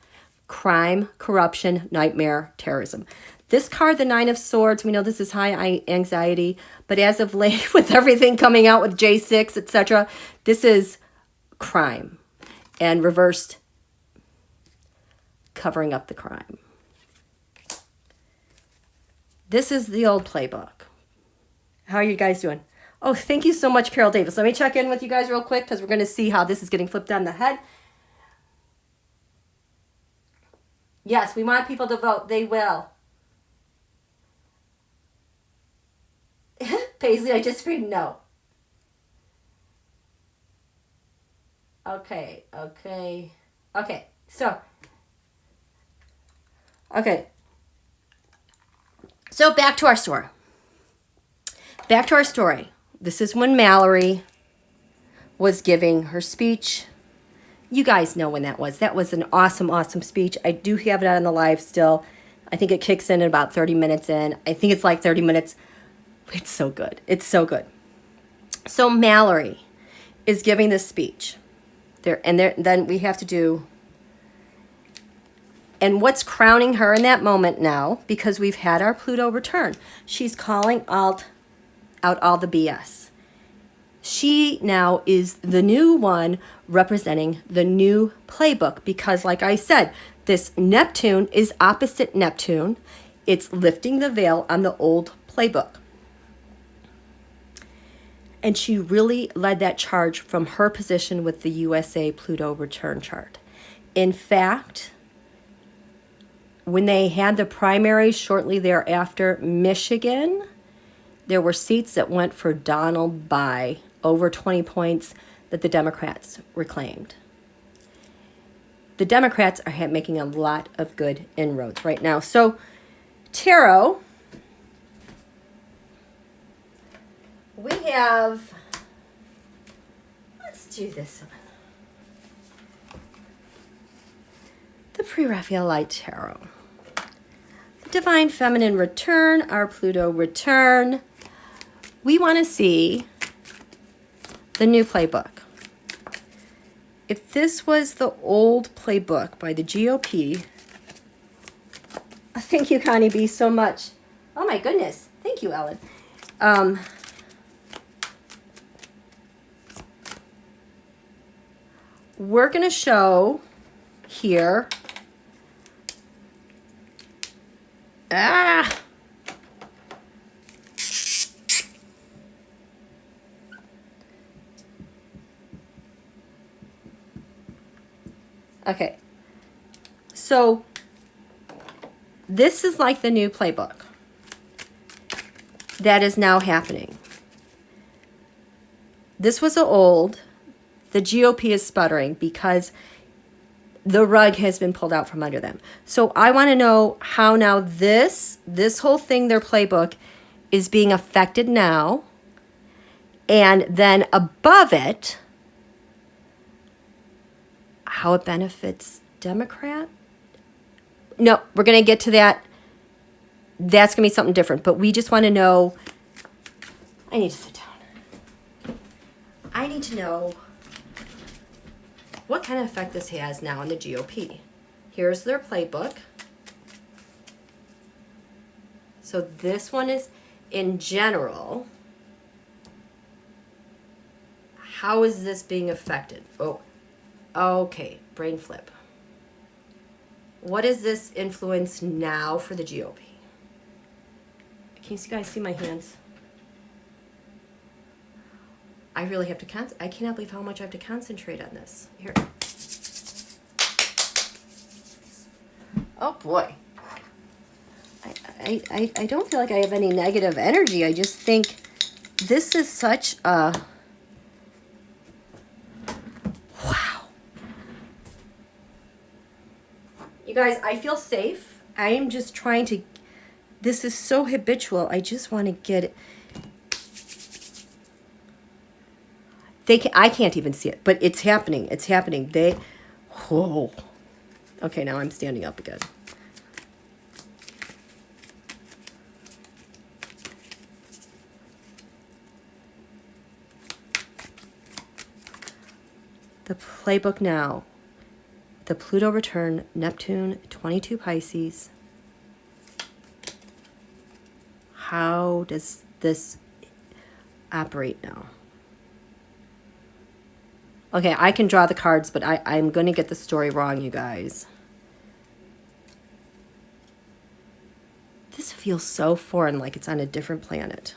crime, corruption, nightmare, terrorism. This card, the Nine of Swords, we know this is high anxiety, but as of late, with everything coming out with J6, etc., this is crime and reversed covering up the crime. This is the old playbook. How are you guys doing? Oh, thank you so much, Carol Davis. Let me check in with you guys real quick because we're going to see how this is getting flipped on the head. Yes, we want people to vote. They will. Paisley, I just screamed no. Okay. So back to our story. This is when Mallory was giving her speech. You guys know when that was. That was an awesome, awesome speech. I do have it on the live still. I think it kicks in about 30 minutes in. I think it's like 30 minutes. It's so good. It's so good. So Mallory is giving this speech. Then we have to do... And what's crowning her in that moment now, because we've had our Pluto return, she's calling out all the BS. She now is the new one representing the new playbook because, like I said, this Neptune is opposite Neptune. It's lifting the veil on the old playbook. And she really led that charge from her position with the USA Pluto return chart. In fact, when they had the primary shortly thereafter, Michigan, there were seats that went for Donald by over 20 points that the Democrats reclaimed. The Democrats are making a lot of good inroads right now. So, tarot, we have, let's do this one. The Pre-Raphaelite Tarot. The Divine Feminine return, our Pluto return. We want to see the new playbook. If this was the old playbook by the GOP, thank you, Connie B, so much. Oh my goodness. Thank you, Ellen. We're going to show here. Okay. So this is like the new playbook that is now happening. This was old. The GOP is sputtering because the rug has been pulled out from under them. So I want to know how now this whole thing, their playbook, is being affected now. And then above it, how it benefits Democrat. No, we're going to get to that. That's going to be something different. But we just want to know. I need to sit down. I need to know what kind of effect this has now on the GOP. Here's their playbook. So this one is in general. How is this being affected? Oh, okay, brain flip. What is this influence now for the GOP? Can you guys see my hands? I really have to I cannot believe how much I have to concentrate on this. Here. Oh boy. I don't feel like I have any negative energy. I just think this is such a... Wow. You guys, I feel safe. I am just trying to... This is so habitual. I just want to get it... I can't even see it, but it's happening. It's happening. Whoa. Okay, now I'm standing up again. The playbook now. The Pluto return, Neptune, 22 Pisces. How does this operate now? Okay, I can draw the cards, but I'm going to get the story wrong, you guys. This feels so foreign, like it's on a different planet.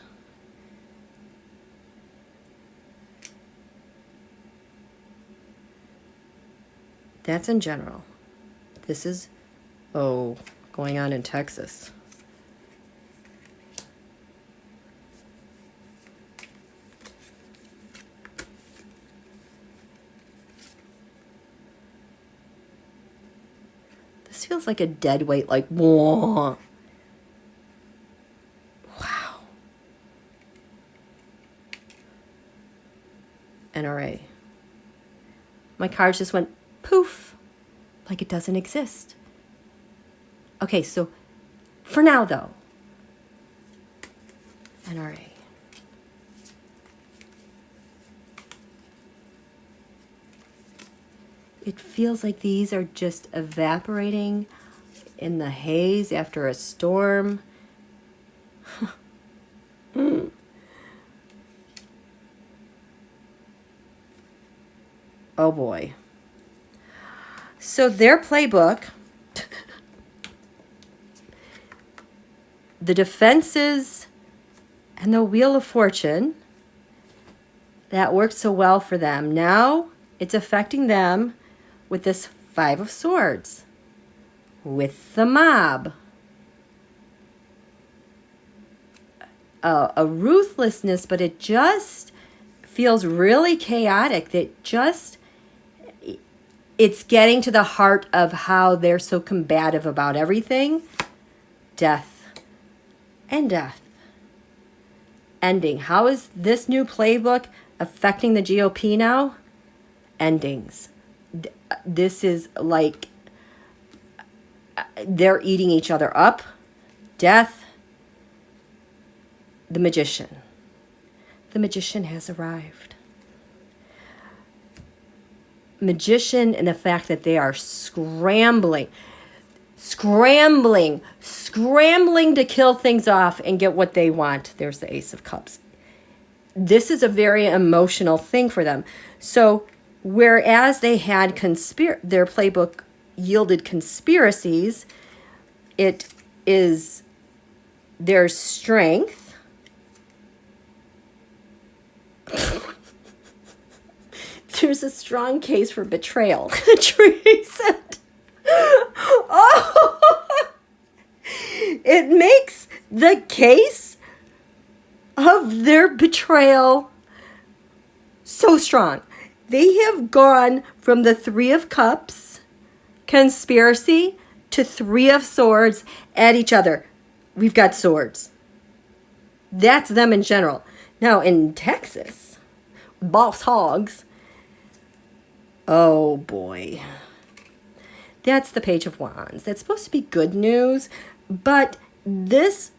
That's in general. This is, going on in Texas. This feels like a dead weight, like, whoa. Wow. NRA. My cards just went poof, like it doesn't exist. Okay, so for now, though, NRA. It feels like these are just evaporating in the haze after a storm. Oh boy. So their playbook, the defenses and the Wheel of Fortune, that worked so well for them. Now it's affecting them with this Five of Swords, with the mob, a ruthlessness, but it just feels really chaotic. That just, it's getting to the heart of how they're so combative about everything. Death and death. Ending. How is this new playbook affecting the GOP now? Endings. This is like they're eating each other up. Death. The Magician. The Magician has arrived. Magician and the fact that they are scrambling to kill things off and get what they want. There's the Ace of Cups. This is a very emotional thing for them. So whereas they had their playbook yielded conspiracies, it is their strength. there's a strong case for betrayal. Tree said. Oh, it makes the case of their betrayal so strong. They have gone from the Three of Cups, conspiracy, to Three of Swords at each other. We've got swords. That's them in general. Now in Texas, boss hogs. Oh boy. That's the Page of Wands. That's supposed to be good news, but this,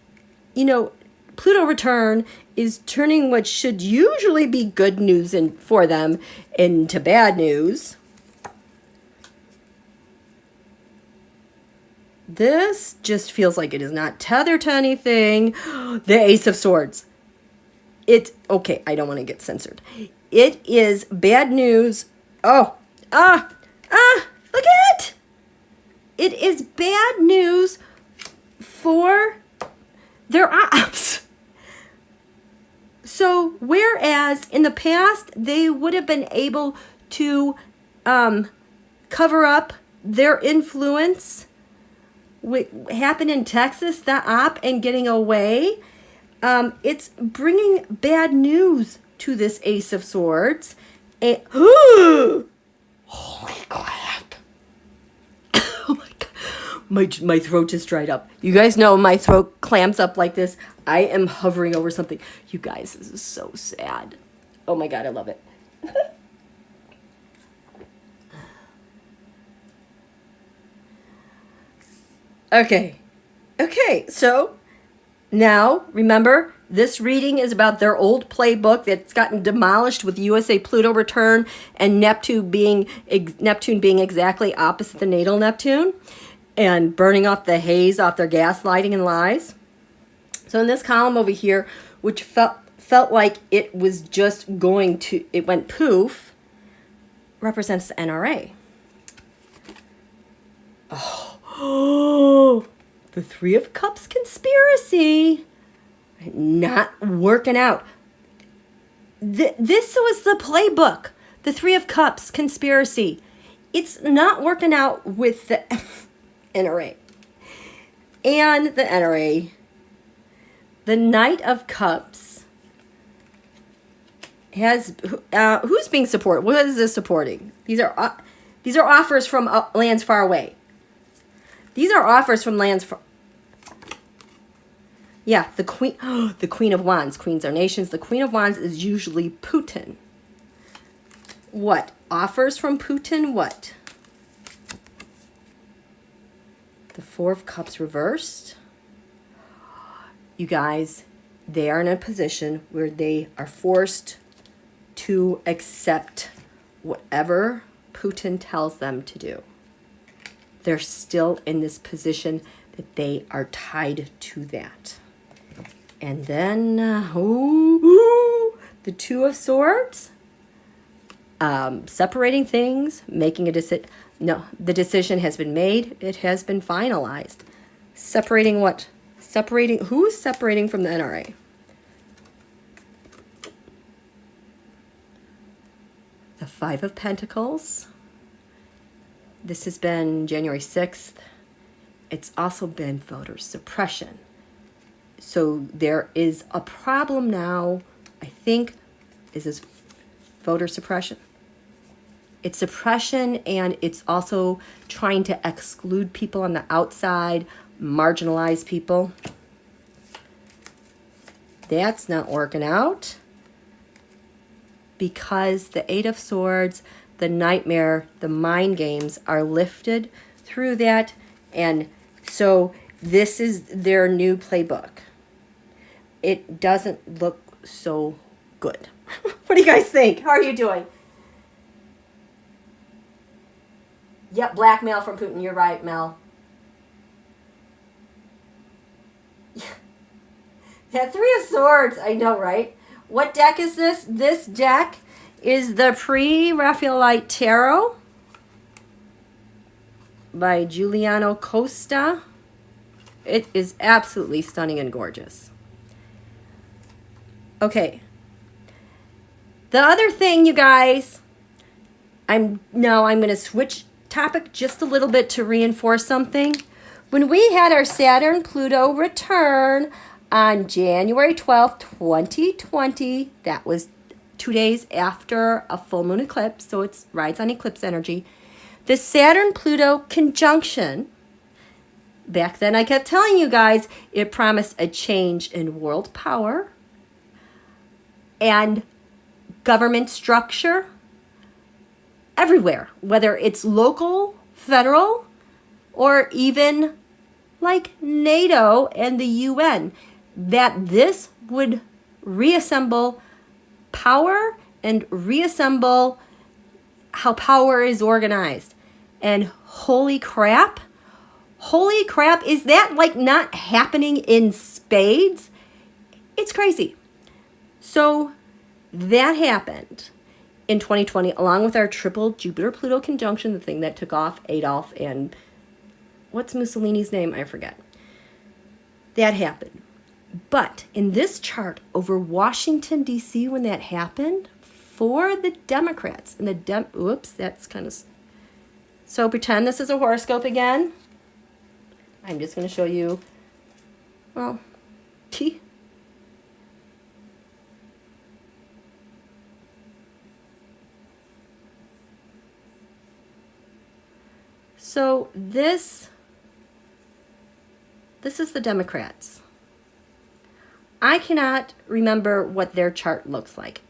you know, Pluto return is turning what should usually be good news for them into bad news. This just feels like it is not tethered to anything. The Ace of Swords. Okay, I don't want to get censored. It is bad news. Look at it. It is bad news for their ops. So whereas in the past they would have been able to cover up their influence, what happened in Texas, the op, and getting away, it's bringing bad news to this Ace of Swords. And holy crap! Oh my god, my throat just dried up. You guys know my throat clamps up like this. I am hovering over something. You guys, this is so sad. Oh my god, I love it. Okay, so now remember, this reading is about their old playbook that's gotten demolished with USA Pluto return and Neptune being exactly opposite the natal Neptune and burning off the haze off their gaslighting and lies. So in this column over here, which felt like it was just going to, it went poof, represents the NRA. Oh, the Three of Cups conspiracy. Not working out. This was the playbook. The Three of Cups conspiracy. It's not working out with the NRA. And the NRA. The Knight of Cups has who's being supported? What is this supporting? These are offers from lands far away. These are offers from lands far. Yeah, the Queen. Oh, the Queen of Wands. Queens are nations. The Queen of Wands is usually Putin. What? Offers from Putin? What? The Four of Cups reversed. You guys, they are in a position where they are forced to accept whatever Putin tells them to do. They're still in this position that they are tied to that. And then, the Two of Swords, separating things, making a decision. No, the decision has been made. It has been finalized. Separating what? Separating, who's separating from the NRA? The Five of Pentacles. This has been January 6th. It's also been voter suppression. So there is a problem now, I think, is this voter suppression? It's suppression, and it's also trying to exclude people on the outside, marginalize people. That's not working out because the Eight of Swords, the nightmare, the mind games are lifted through that. And so this is their new playbook. It doesn't look so good. What do you guys think? How are you doing? Yep, blackmail from Putin. You're right, Mel. That Three of Swords. I know, right? What deck is this? This deck is the Pre-Raphaelite Tarot by Giuliano Costa. It is absolutely stunning and gorgeous. Okay. The other thing, you guys, I'm going to switch topic just a little bit to reinforce something. When we had our Saturn-Pluto return on January 12th, 2020, that was 2 days after a full moon eclipse, so it rides on eclipse energy. The Saturn-Pluto conjunction, back then I kept telling you guys, it promised a change in world power and government structure everywhere, whether it's local, federal, or even like NATO and the UN, that this would reassemble power and reassemble how power is organized. And holy crap, is that like not happening in spades? It's crazy. So that happened in 2020, along with our triple Jupiter-Pluto conjunction, the thing that took off Adolf and what's Mussolini's name? I forget. That happened. But in this chart over Washington, D.C., when that happened, for the Democrats, and oops, that's kind of... So pretend this is a horoscope again. I'm just going to show you, well, So this is the Democrats. I cannot remember what their chart looks like.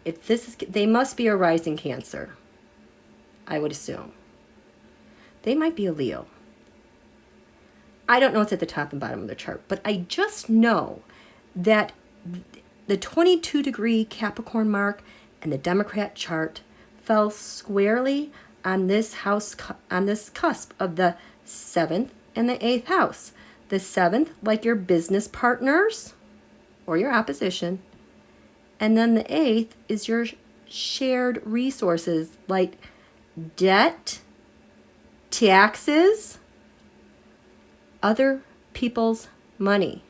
If this is, they must be a rising Cancer, I would assume. They might be a Leo. I don't know what's at the top and bottom of the chart, but I just know that the 22-degree Capricorn mark and the Democrat chart fell squarely on this house, on this cusp of the 7th and the 8th house. The 7th, like your business partners or your opposition, and then the 8th is your shared resources like debt, taxes, other people's money.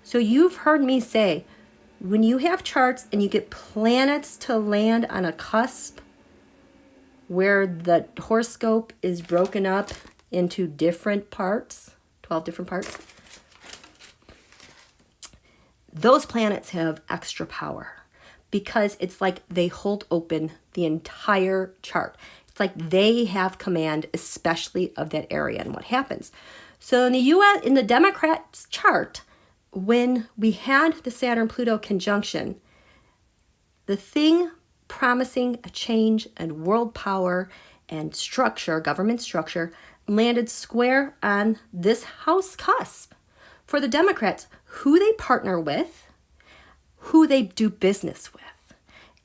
So you've heard me say, when you have charts and you get planets to land on a cusp where the horoscope is broken up into different parts, 12 different parts, those planets have extra power because it's like they hold open the entire chart. It's like they have command, especially of that area and what happens. So in the US, in the Democrats' chart, when we had the Saturn-Pluto conjunction, the thing promising a change in world power and structure, government structure, landed square on this house cusp. For the Democrats, who they partner with, who they do business with.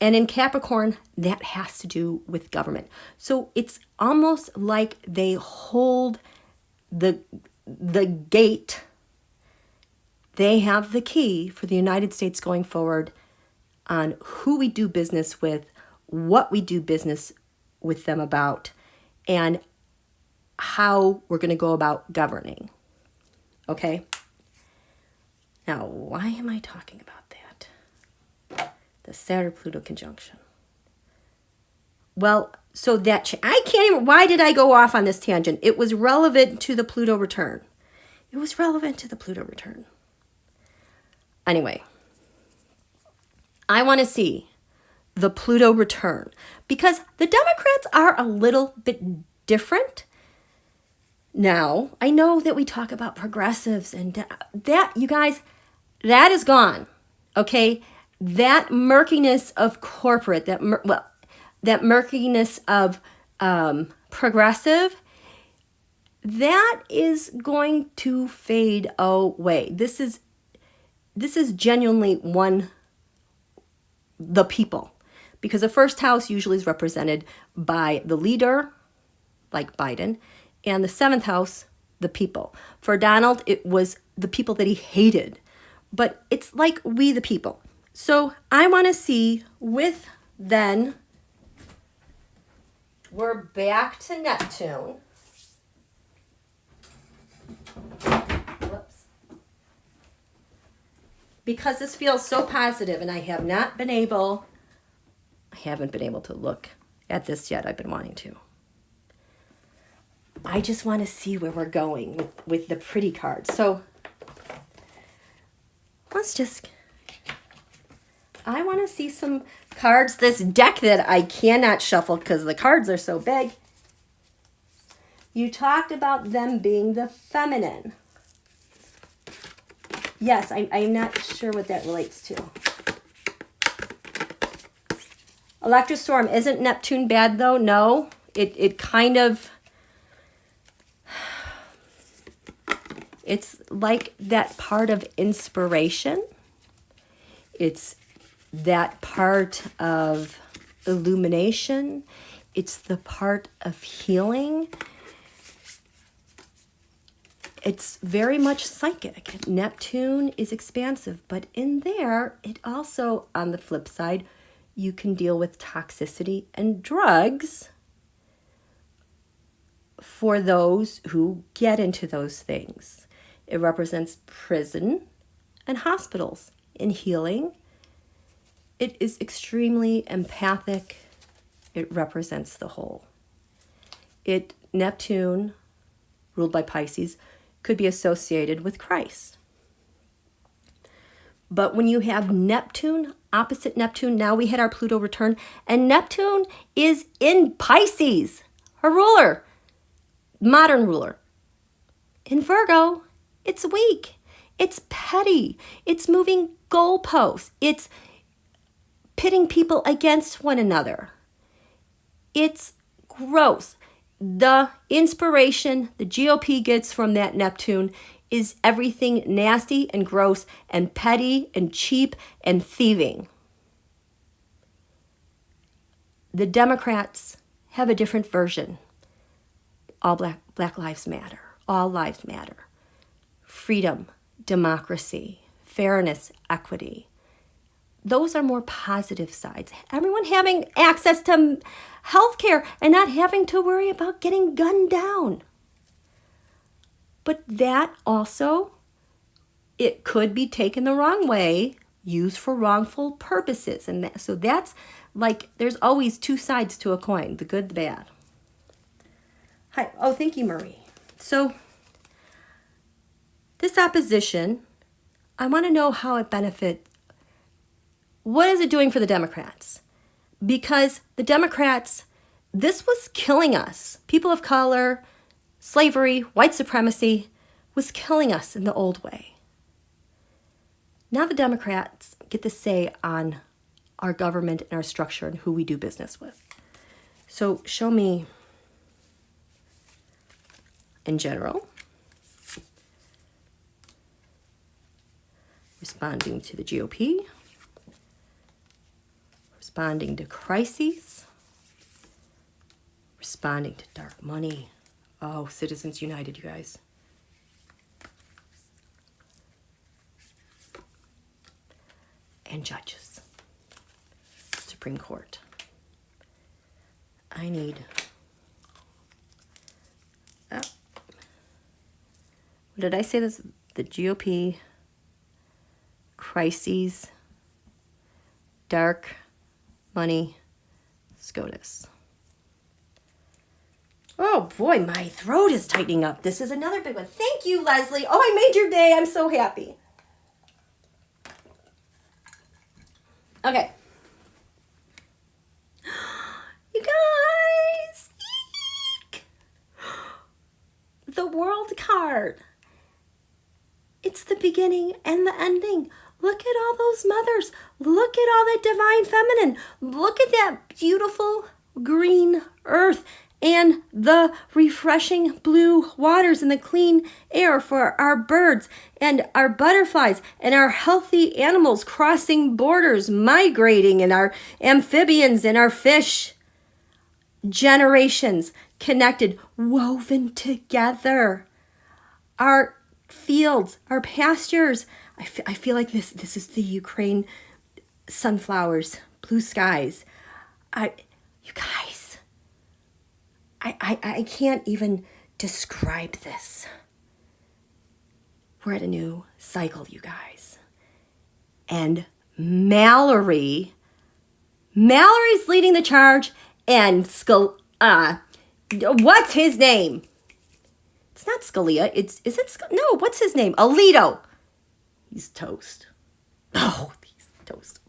And in Capricorn, that has to do with government. So it's almost like they hold the gate. They have the key for the United States going forward on who we do business with, what we do business with them about, and how we're going to go about governing. Okay? Now, why am I talking about that? The Saturn-Pluto conjunction. Well, so that, I can't even, why did I go off on this tangent? It was relevant to the Pluto return. It was relevant to the Pluto return. Anyway, I want to see the Pluto return because the Democrats are a little bit different. Now, I know that we talk about progressives and that, you guys, that is gone, okay? That murkiness of corporate, that murkiness of progressive, that is going to fade away. This is genuinely the people, because the first house usually is represented by the leader, like Biden, and the 7th house, the people. For Donald, it was the people that he hated, but it's like we the people. So I want to see with then, we're back to Neptune. Whoops. Because this feels so positive and I haven't been able to look at this yet. I've been wanting to. I just want to see where we're going with the pretty cards. So I want to see some cards. This deck that I cannot shuffle because the cards are so big. You talked about them being the feminine. Yes, I'm not sure what that relates to. Electrostorm. Isn't Neptune bad though? No. It kind of... It's like that part of inspiration. It's that part of illumination. It's the part of healing. It's very much psychic. Neptune is expansive, but in there, it also, on the flip side, you can deal with toxicity and drugs for those who get into those things. It represents prison and hospitals in healing. It is extremely empathic. It represents the whole. Neptune, ruled by Pisces, could be associated with Christ. But when you have Neptune, opposite Neptune, now we had our Pluto return, and Neptune is in Pisces, her ruler, modern ruler. In Virgo, it's weak. It's petty. It's moving goalposts. It's pitting people against one another. It's gross. The inspiration the GOP gets from that Neptune is everything nasty and gross and petty and cheap and thieving. The Democrats have a different version. All Black Lives Matter. All lives matter. Freedom, democracy, fairness, equity. Those are more positive sides. Everyone having access to healthcare and not having to worry about getting gunned down. But that also, it could be taken the wrong way, used for wrongful purposes. And so that's like, there's always two sides to a coin, the good, the bad. Hi. Oh, thank you, Marie. So this opposition, I want to know how it benefits. What is it doing for the Democrats? Because the Democrats, this was killing us. People of color, slavery, white supremacy was killing us in the old way. Now the Democrats get to say on our government and our structure and who we do business with. So show me in general. Responding to the GOP. Responding to crises. Responding to dark money. Oh, Citizens United, you guys. And judges. Supreme Court. I need... what did I say this? The GOP, crises, dark money, SCOTUS. Oh boy, my throat is tightening up. This is another big one. Thank you, Leslie. Oh, I made your day. I'm so happy. Okay. You guys. Eek. The World card. It's the beginning and the ending. Look at all those mothers. Look at all that divine feminine. Look at that beautiful green earth and the refreshing blue waters and the clean air for our birds and our butterflies and our healthy animals crossing borders, migrating, and our amphibians and our fish. Generations connected, woven together. Our fields, our pastures. I feel like this is the Ukraine sunflowers, blue skies. You guys, I can't even describe this. We're at a new cycle, you guys. And Mallory's leading the charge, and what's his name? It's not Scalia. No, what's his name? Alito. He's toast. Oh, he's toast.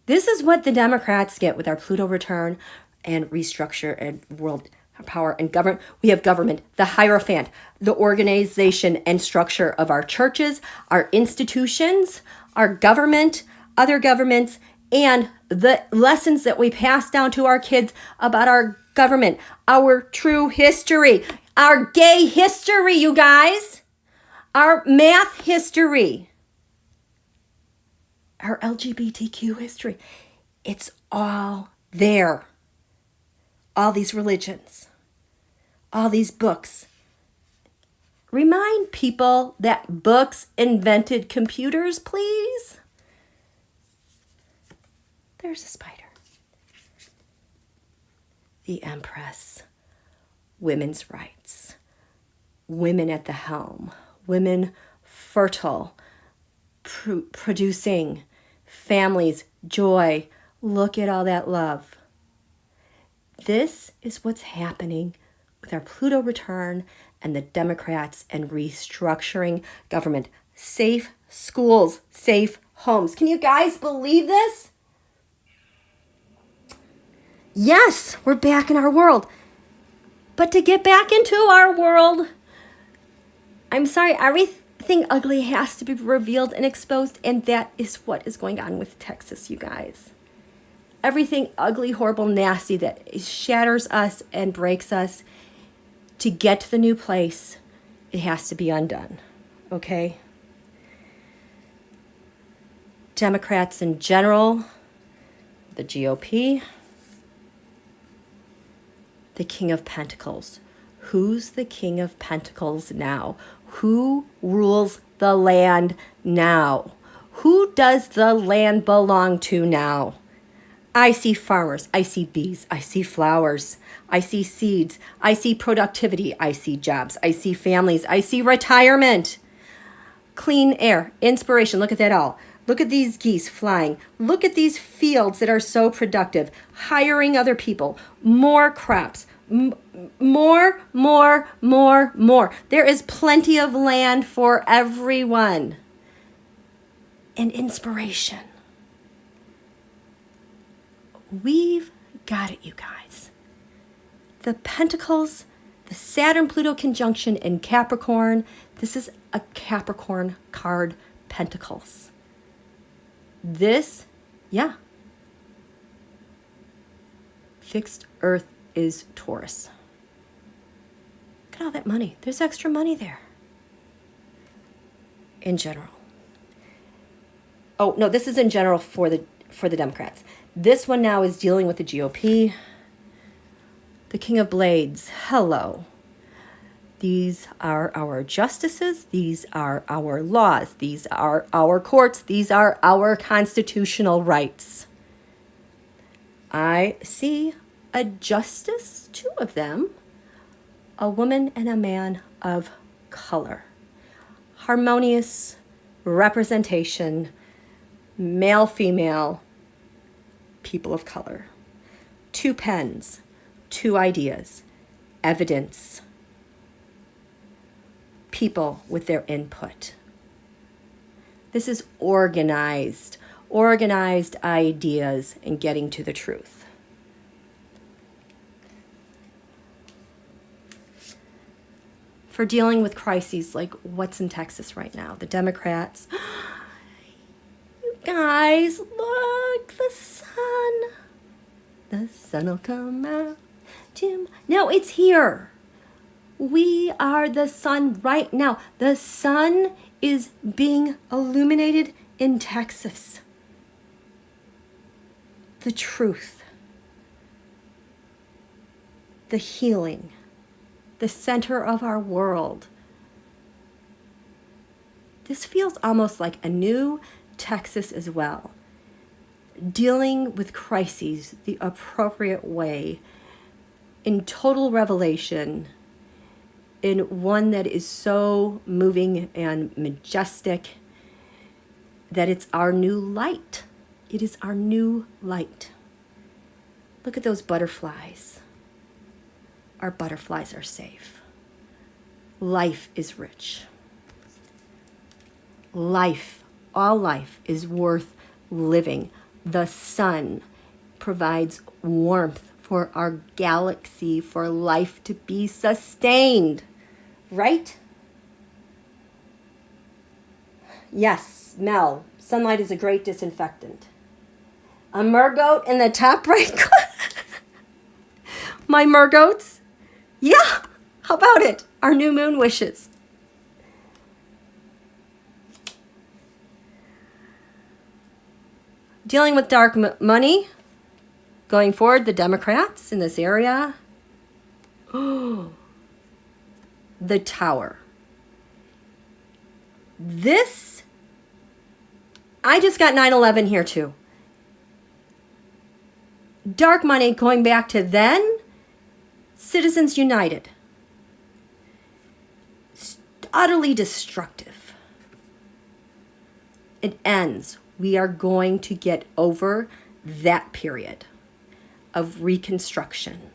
This is what the Democrats get with our Pluto return and restructure and world power and government. We have government, the Hierophant, the organization and structure of our churches, our institutions, our government, other governments, and the lessons that we pass down to our kids about our government, our true history, our gay history, you guys, our math history, our LGBTQ history. It's all there. All these religions, all these books. Remind people that books invented computers, please. There's a spider. The Empress. Women's rights. Women at the helm. Women fertile. Producing. Families. Joy. Look at all that love. This is what's happening with our Pluto return and the Democrats and restructuring government. Safe schools, safe homes. Can you guys believe this? Yes, we're back in our world. But to get back into our world, I'm sorry, everything ugly has to be revealed and exposed, and that is what is going on with Texas, you guys. Everything ugly, horrible, nasty that shatters us and breaks us, to get to the new place, it has to be undone, okay? Democrats in general, the GOP, the King of Pentacles. Who's the King of Pentacles now? Who rules the land now? Who does the land belong to now? I see farmers, I see bees, I see flowers, I see seeds, I see productivity, I see jobs, I see families, I see retirement, clean air, inspiration. Look at that all. Look at these geese flying. Look at these fields that are so productive, hiring other people, more crops, more. There is plenty of land for everyone. And inspiration. We've got it, you guys. The Pentacles, the Saturn-Pluto conjunction in Capricorn. This is a Capricorn card, Pentacles. This, yeah. Fixed Earth is Taurus. Look at all that money. There's extra money there. In general. Oh, no, this is in general for the Democrats. This one now is dealing with the GOP. The King of Blades. Hello. These are our justices. These are our laws. These are our courts. These are our constitutional rights. I see a justice, two of them, a woman and a man of color. Harmonious representation, male, female, people of color. Two pens, two ideas, evidence, people with their input. This is organized ideas and getting to the truth. For dealing with crises like what's in Texas right now, the Democrats. You guys, look, the sun. The sun will come out. Jim. No, it's here. We are the sun right now. The sun is being illuminated in Texas. The truth. The healing. The center of our world. This feels almost like a new Texas as well. Dealing with crises the appropriate way, in total revelation, in one that is so moving and majestic that it's our new light. It is our new light. Look at those butterflies. Our butterflies are safe. Life is rich. Life, all life is worth living. The sun provides warmth for our galaxy, for life to be sustained, right? Yes, Mel, sunlight is a great disinfectant. A mergoat in the top right corner. My mergoats? Yeah, how about it? Our new moon wishes. Dealing with dark money. Going forward, the Democrats in this area. Oh, the Tower. This, I just got 9/11 here too. Dark money going back to then. Citizens United. Utterly destructive. It ends. We are going to get over that period of reconstruction.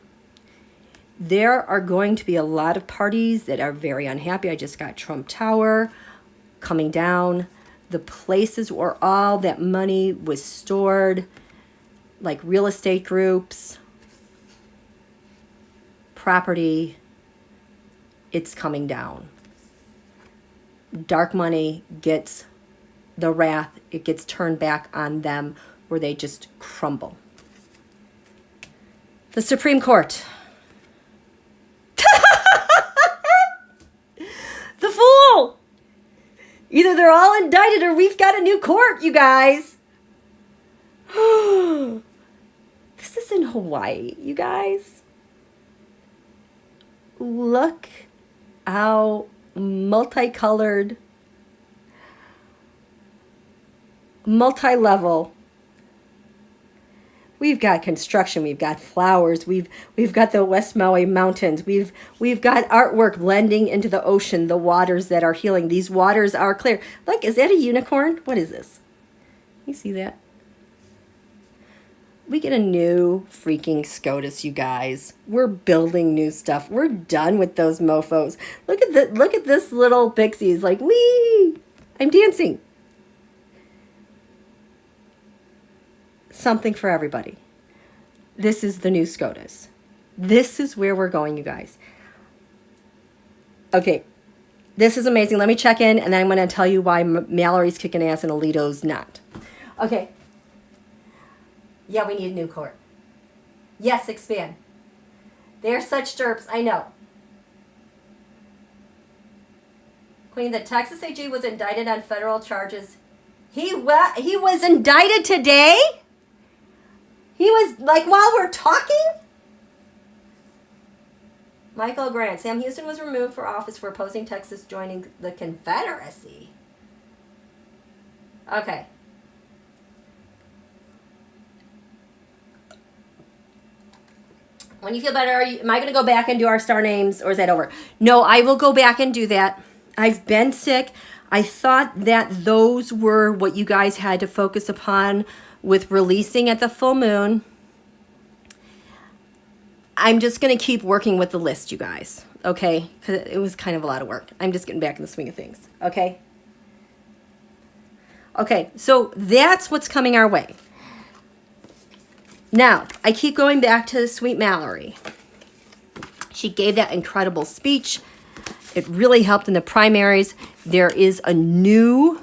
There are going to be a lot of parties that are very unhappy. I just got Trump Tower coming down. The places where all that money was stored, like real estate groups, property, it's coming down. Dark money gets the wrath, it gets turned back on them where they just crumble. The Supreme Court. The fool! Either they're all indicted or we've got a new court, you guys. This is in Hawaii, you guys. Look how multicolored, multi-level. We've got construction, we've got flowers, we've got the West Maui Mountains, we've got artwork blending into the ocean, the waters that are healing. These waters are clear. Look, is that a unicorn? What is this? You see that? We get a new freaking SCOTUS, you guys. We're building new stuff. We're done with those mofos. Look at this little pixie's like, wee! I'm dancing. Something for everybody. This is the new SCOTUS. This is where we're going, you guys. Okay, this is amazing. Let me check in, and then I'm going to tell you why Mallory's kicking ass and Alito's not. Okay. Yeah, we need a new court. Yes, expand. They're such derps. I know. Queen, the Texas AG was indicted on federal charges. He was indicted today? He was, like, while we're talking? Michael Grant. Sam Houston was removed for office for opposing Texas joining the Confederacy. Okay. When you feel better, am I going to go back and do our star names, or is that over? No, I will go back and do that. I've been sick. I thought that those were what you guys had to focus upon with releasing at the full moon. I'm just going to keep working with the list, you guys, okay? Because it was kind of a lot of work. I'm just getting back in the swing of things, okay? Okay, so that's what's coming our way. Now, I keep going back to sweet Mallory. She gave that incredible speech. It really helped in the primaries. There's a new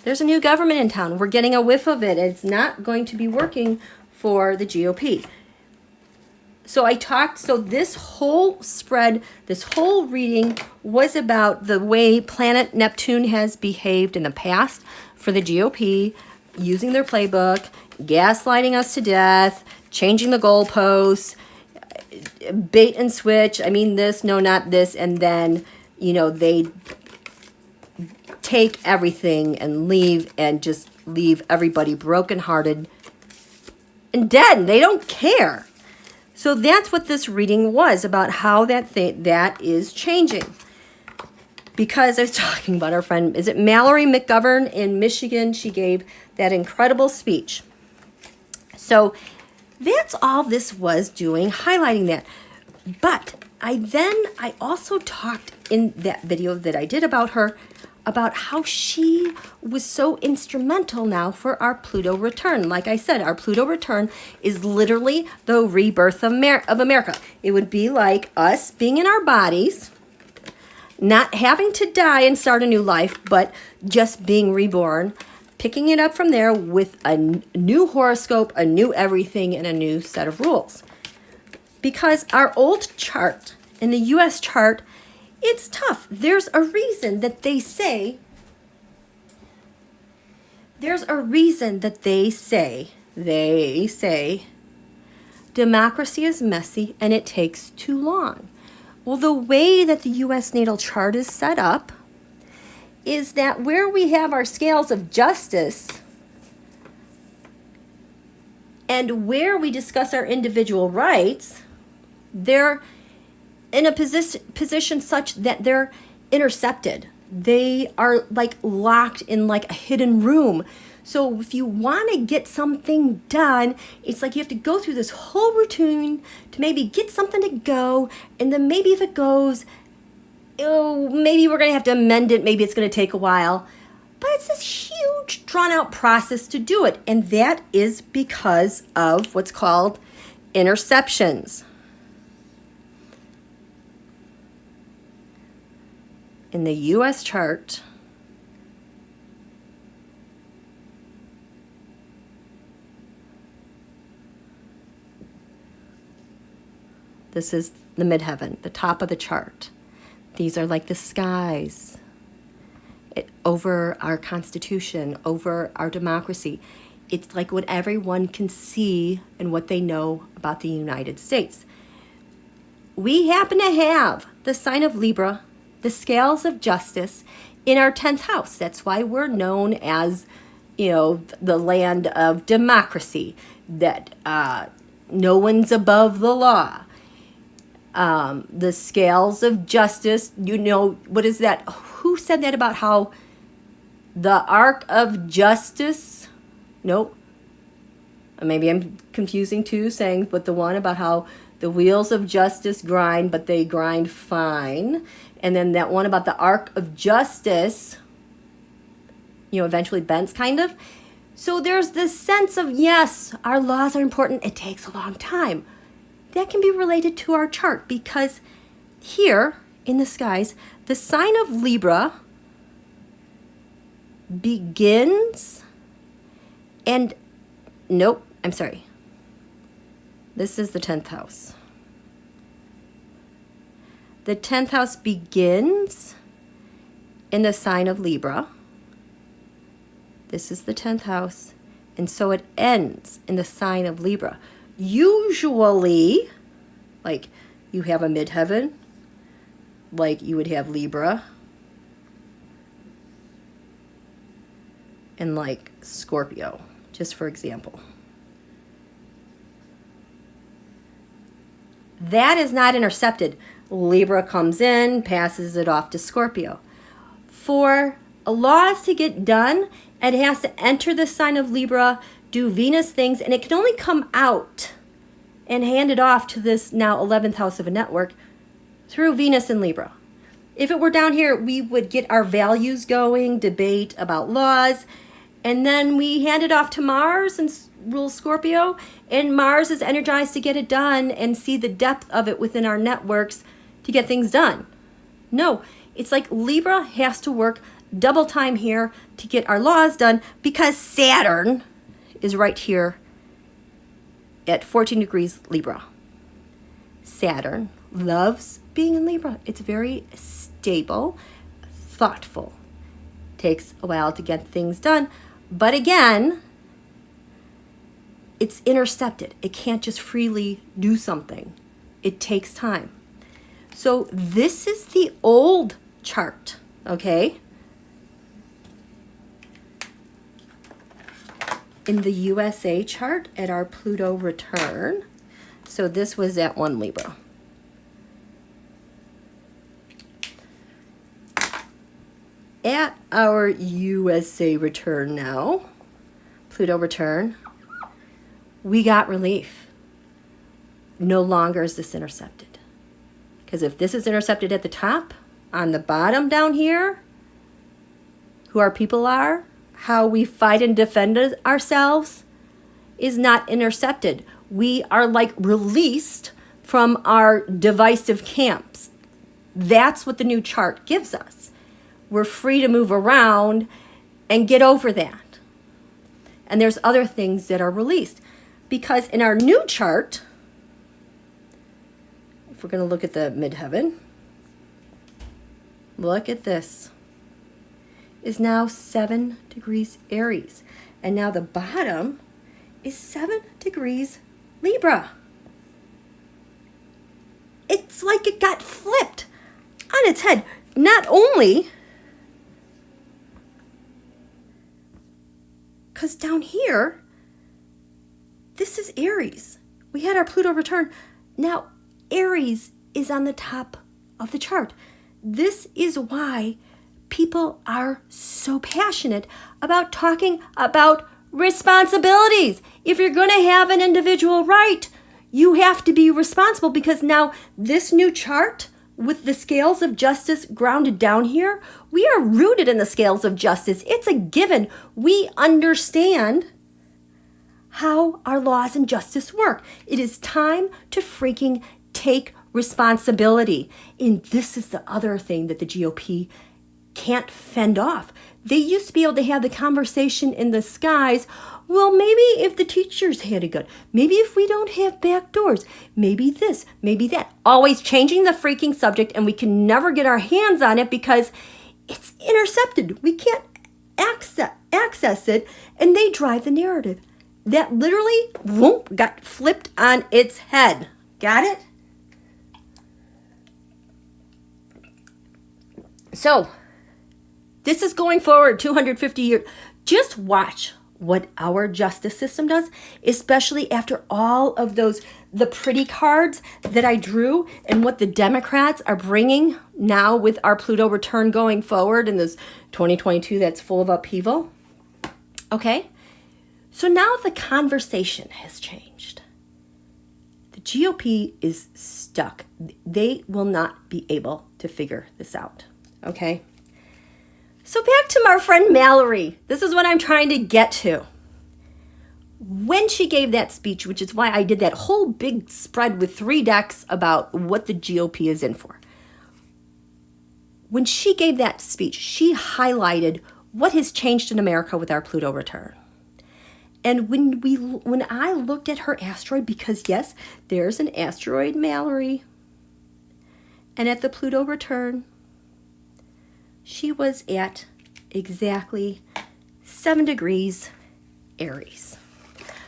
government in town. We're getting a whiff of it. It's not going to be working for the GOP. So this whole spread, this whole reading was about the way planet Neptune has behaved in the past for the GOP, using their playbook, gaslighting us to death, changing the goalposts, bait and switch. I mean this, no, not this. And then, they take everything and leave and just leave everybody brokenhearted and dead. They don't care. So that's what this reading was about, how that is changing. Because I was talking about our friend, is it Mallory McGovern in Michigan? She gave that incredible speech. So that's all this was doing, highlighting that. But I also talked in that video that I did about her, about how she was so instrumental now for our Pluto return. Like I said, our Pluto return is literally the rebirth of America. It would be like us being in our bodies, not having to die and start a new life, but just being reborn, picking it up from there with a new horoscope, a new everything, and a new set of rules. Because our old chart, in the US chart, it's tough. There's a reason that they say, they say democracy is messy and it takes too long. Well, the way that the US natal chart is set up is that where we have our scales of justice and where we discuss our individual rights, they're in a position such that they're intercepted. They are like locked in like a hidden room. So if you want to get something done, it's like you have to go through this whole routine to maybe get something to go. And then maybe if it goes, maybe we're going to have to amend it. Maybe it's going to take a while. But it's this huge drawn out process to do it. And that is because of what's called interceptions. In the US chart, this is the midheaven, the top of the chart. These are like the skies over our Constitution, over our democracy. It's like what everyone can see and what they know about the United States. We happen to have the sign of Libra, the scales of justice, in our 10th house. That's why we're known as, the land of democracy, that no one's above the law. The scales of justice, what is that? Who said that about how the arc of justice? Nope. Maybe I'm confusing too, saying, but the one about how the wheels of justice grind, but they grind fine. And then that one about the arc of justice, eventually bends, kind of. So there's this sense of, yes, our laws are important. It takes a long time. That can be related to our chart because here in the skies, the sign of Libra begins and, nope, I'm sorry. This is the 10th house. The 10th house begins in the sign of Libra. This is the 10th house. And so it ends in the sign of Libra. Usually, like you have a midheaven, like you would have Libra, and like Scorpio, just for example. That is not intercepted. Libra comes in, passes it off to Scorpio. For laws to get done, it has to enter the sign of Libra, do Venus things, and it can only come out and hand it off to this now 11th house of a network through Venus and Libra. If it were down here, we would get our values going, debate about laws, and then we hand it off to Mars and rule Scorpio, and Mars is energized to get it done and see the depth of it within our networks to get things done. No, it's like Libra has to work double time here to get our laws done because Saturn is right here at 14 degrees Libra. Saturn loves being in Libra. It's very stable, thoughtful. Takes a while to get things done. But again, it's intercepted. It can't just freely do something. It takes time. So this is the old chart, okay? In the USA chart at our Pluto return. So this was at 1 Libra. At our USA return now, Pluto return, we got relief. no longer is this intercepted. Because if this is intercepted at the top, on the bottom down here, who our people are, how we fight and defend ourselves, is not intercepted. We are like released from our divisive camps. That's what the new chart gives us. We're free to move around and get over that. And there's other things that are released. Because in our new chart, if we're going to look at the midheaven, look at this, is now 7 degrees Aries. And now the bottom is 7 degrees Libra. It's like it got flipped on its head. Not only, because down here, this is Aries. We had our Pluto return. Now, Aries is on the top of the chart. This is why people are so passionate about talking about responsibilities. If you're going to have an individual right, you have to be responsible, because now this new chart with the scales of justice grounded down here, we are rooted in the scales of justice. It's a given. We understand how our laws and justice work. It is time to freaking take responsibility. And this is the other thing that the GOP can't fend off. They used to be able to have the conversation in the skies. Well, maybe if the teachers had it good, maybe if we don't have back doors, maybe this, maybe that. Always changing the freaking subject, and we can never get our hands on it because it's intercepted. We can't access it, and they drive the narrative. That literally whoop, got flipped on its head. Got it? So, this is going forward 250 years. Just watch what our justice system does, especially after all of those, the pretty cards that I drew and what the Democrats are bringing now with our Pluto return going forward in this 2022 that's full of upheaval. Okay? So now the conversation has changed. The GOP is stuck. They will not be able to figure this out. Okay? So back to our friend Mallory. This is what I'm trying to get to. When she gave that speech, which is why I did that whole big spread with 3 decks about what the GOP is in for. When she gave that speech, she highlighted what has changed in America with our Pluto return. And when I looked at her asteroid, because yes, there's an asteroid Mallory, and at the Pluto return, she was at exactly 7 degrees Aries.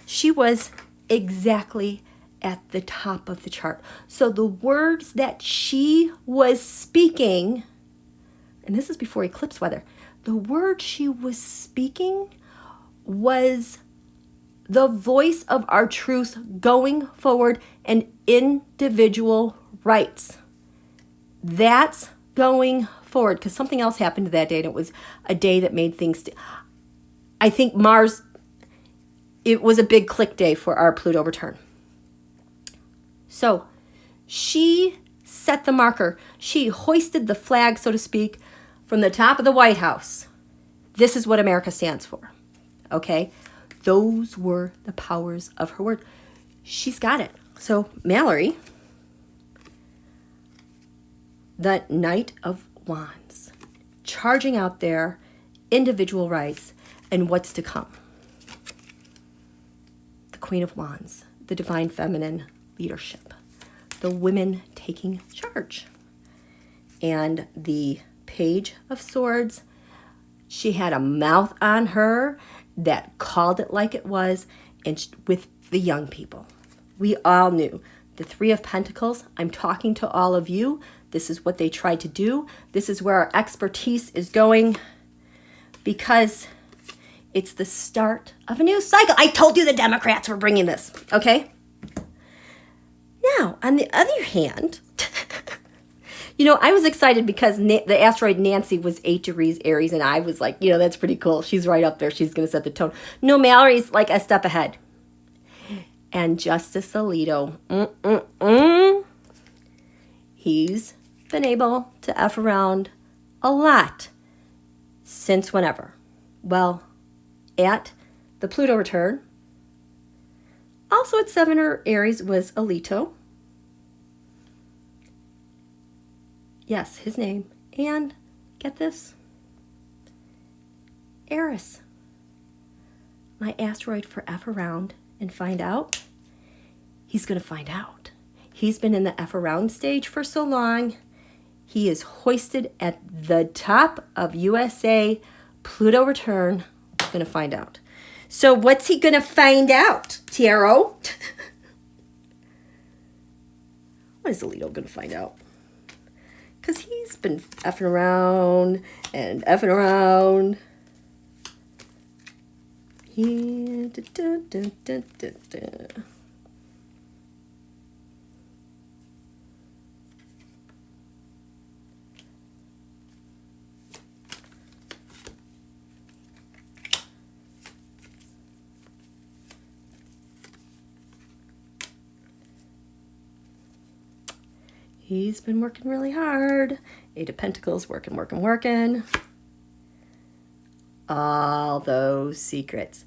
She was exactly at the top of the chart. So the words that she was speaking, and this is before eclipse weather, the word she was speaking was the voice of our truth going forward and individual rights. That's going forward, because something else happened that day, and it was a day that made things, I think Mars, it was a big click day for our Pluto return. So she set the marker. She hoisted the flag, so to speak, from the top of the White House. This is what America stands for. Okay? Those were the powers of her word. She's got it. So Mallory, the Knight of Wands, charging out there individual rights and what's to come. The Queen of Wands, the divine feminine leadership, the women taking charge, and the Page of Swords. She had a mouth on her that called it like it was, and with the young people. We all knew. The Three of Pentacles, I'm talking to all of you. This is what they tried to do. This is where our expertise is going, because it's the start of a new cycle. I told you the Democrats were bringing this, okay? Now, on the other hand, you know, I was excited because the asteroid Nancy was 8 degrees Aries, and I was like, you know, that's pretty cool. She's right up there. She's going to set the tone. No, Mallory's like a step ahead. and Justice Alito. He's been able to F around a lot since whenever. Well, at the Pluto return, also at 7 Aries was Alito. Yes, his name. And get this, Eris. My asteroid for F around and find out. He's going to find out. He's been in the F around stage for so long. He is hoisted at the top of USA Pluto return. Going to find out. So what's he going to find out, Tiaro? What is Alito going to find out? Because he's been effing around and effing around. He's been working really hard. 8 of Pentacles, working. All those secrets.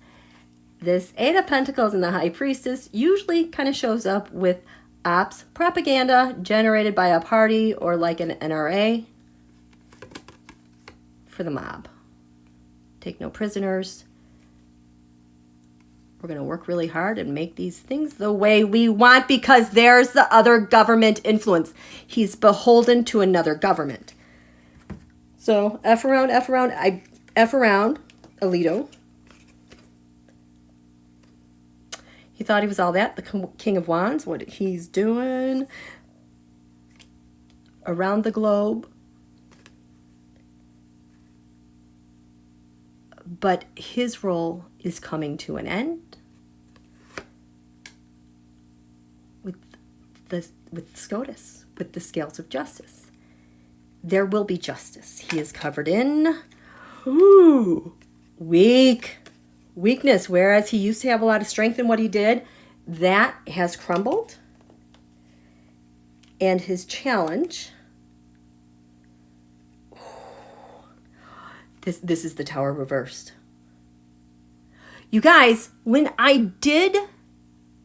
This 8 of Pentacles and the High Priestess usually kind of shows up with ops propaganda generated by a party or like an NRA for the mob. Take no prisoners. We're going to work really hard and make these things the way we want because there's the other government influence. He's beholden to another government. So F around, Alito. He thought he was all that, the King of Wands, what he's doing around the globe. But his role is coming to an end with SCOTUS, with the scales of justice. There will be justice. He is covered in weakness, whereas he used to have a lot of strength in what he did. That has crumbled. And his challenge, this is the Tower reversed. You guys, when I did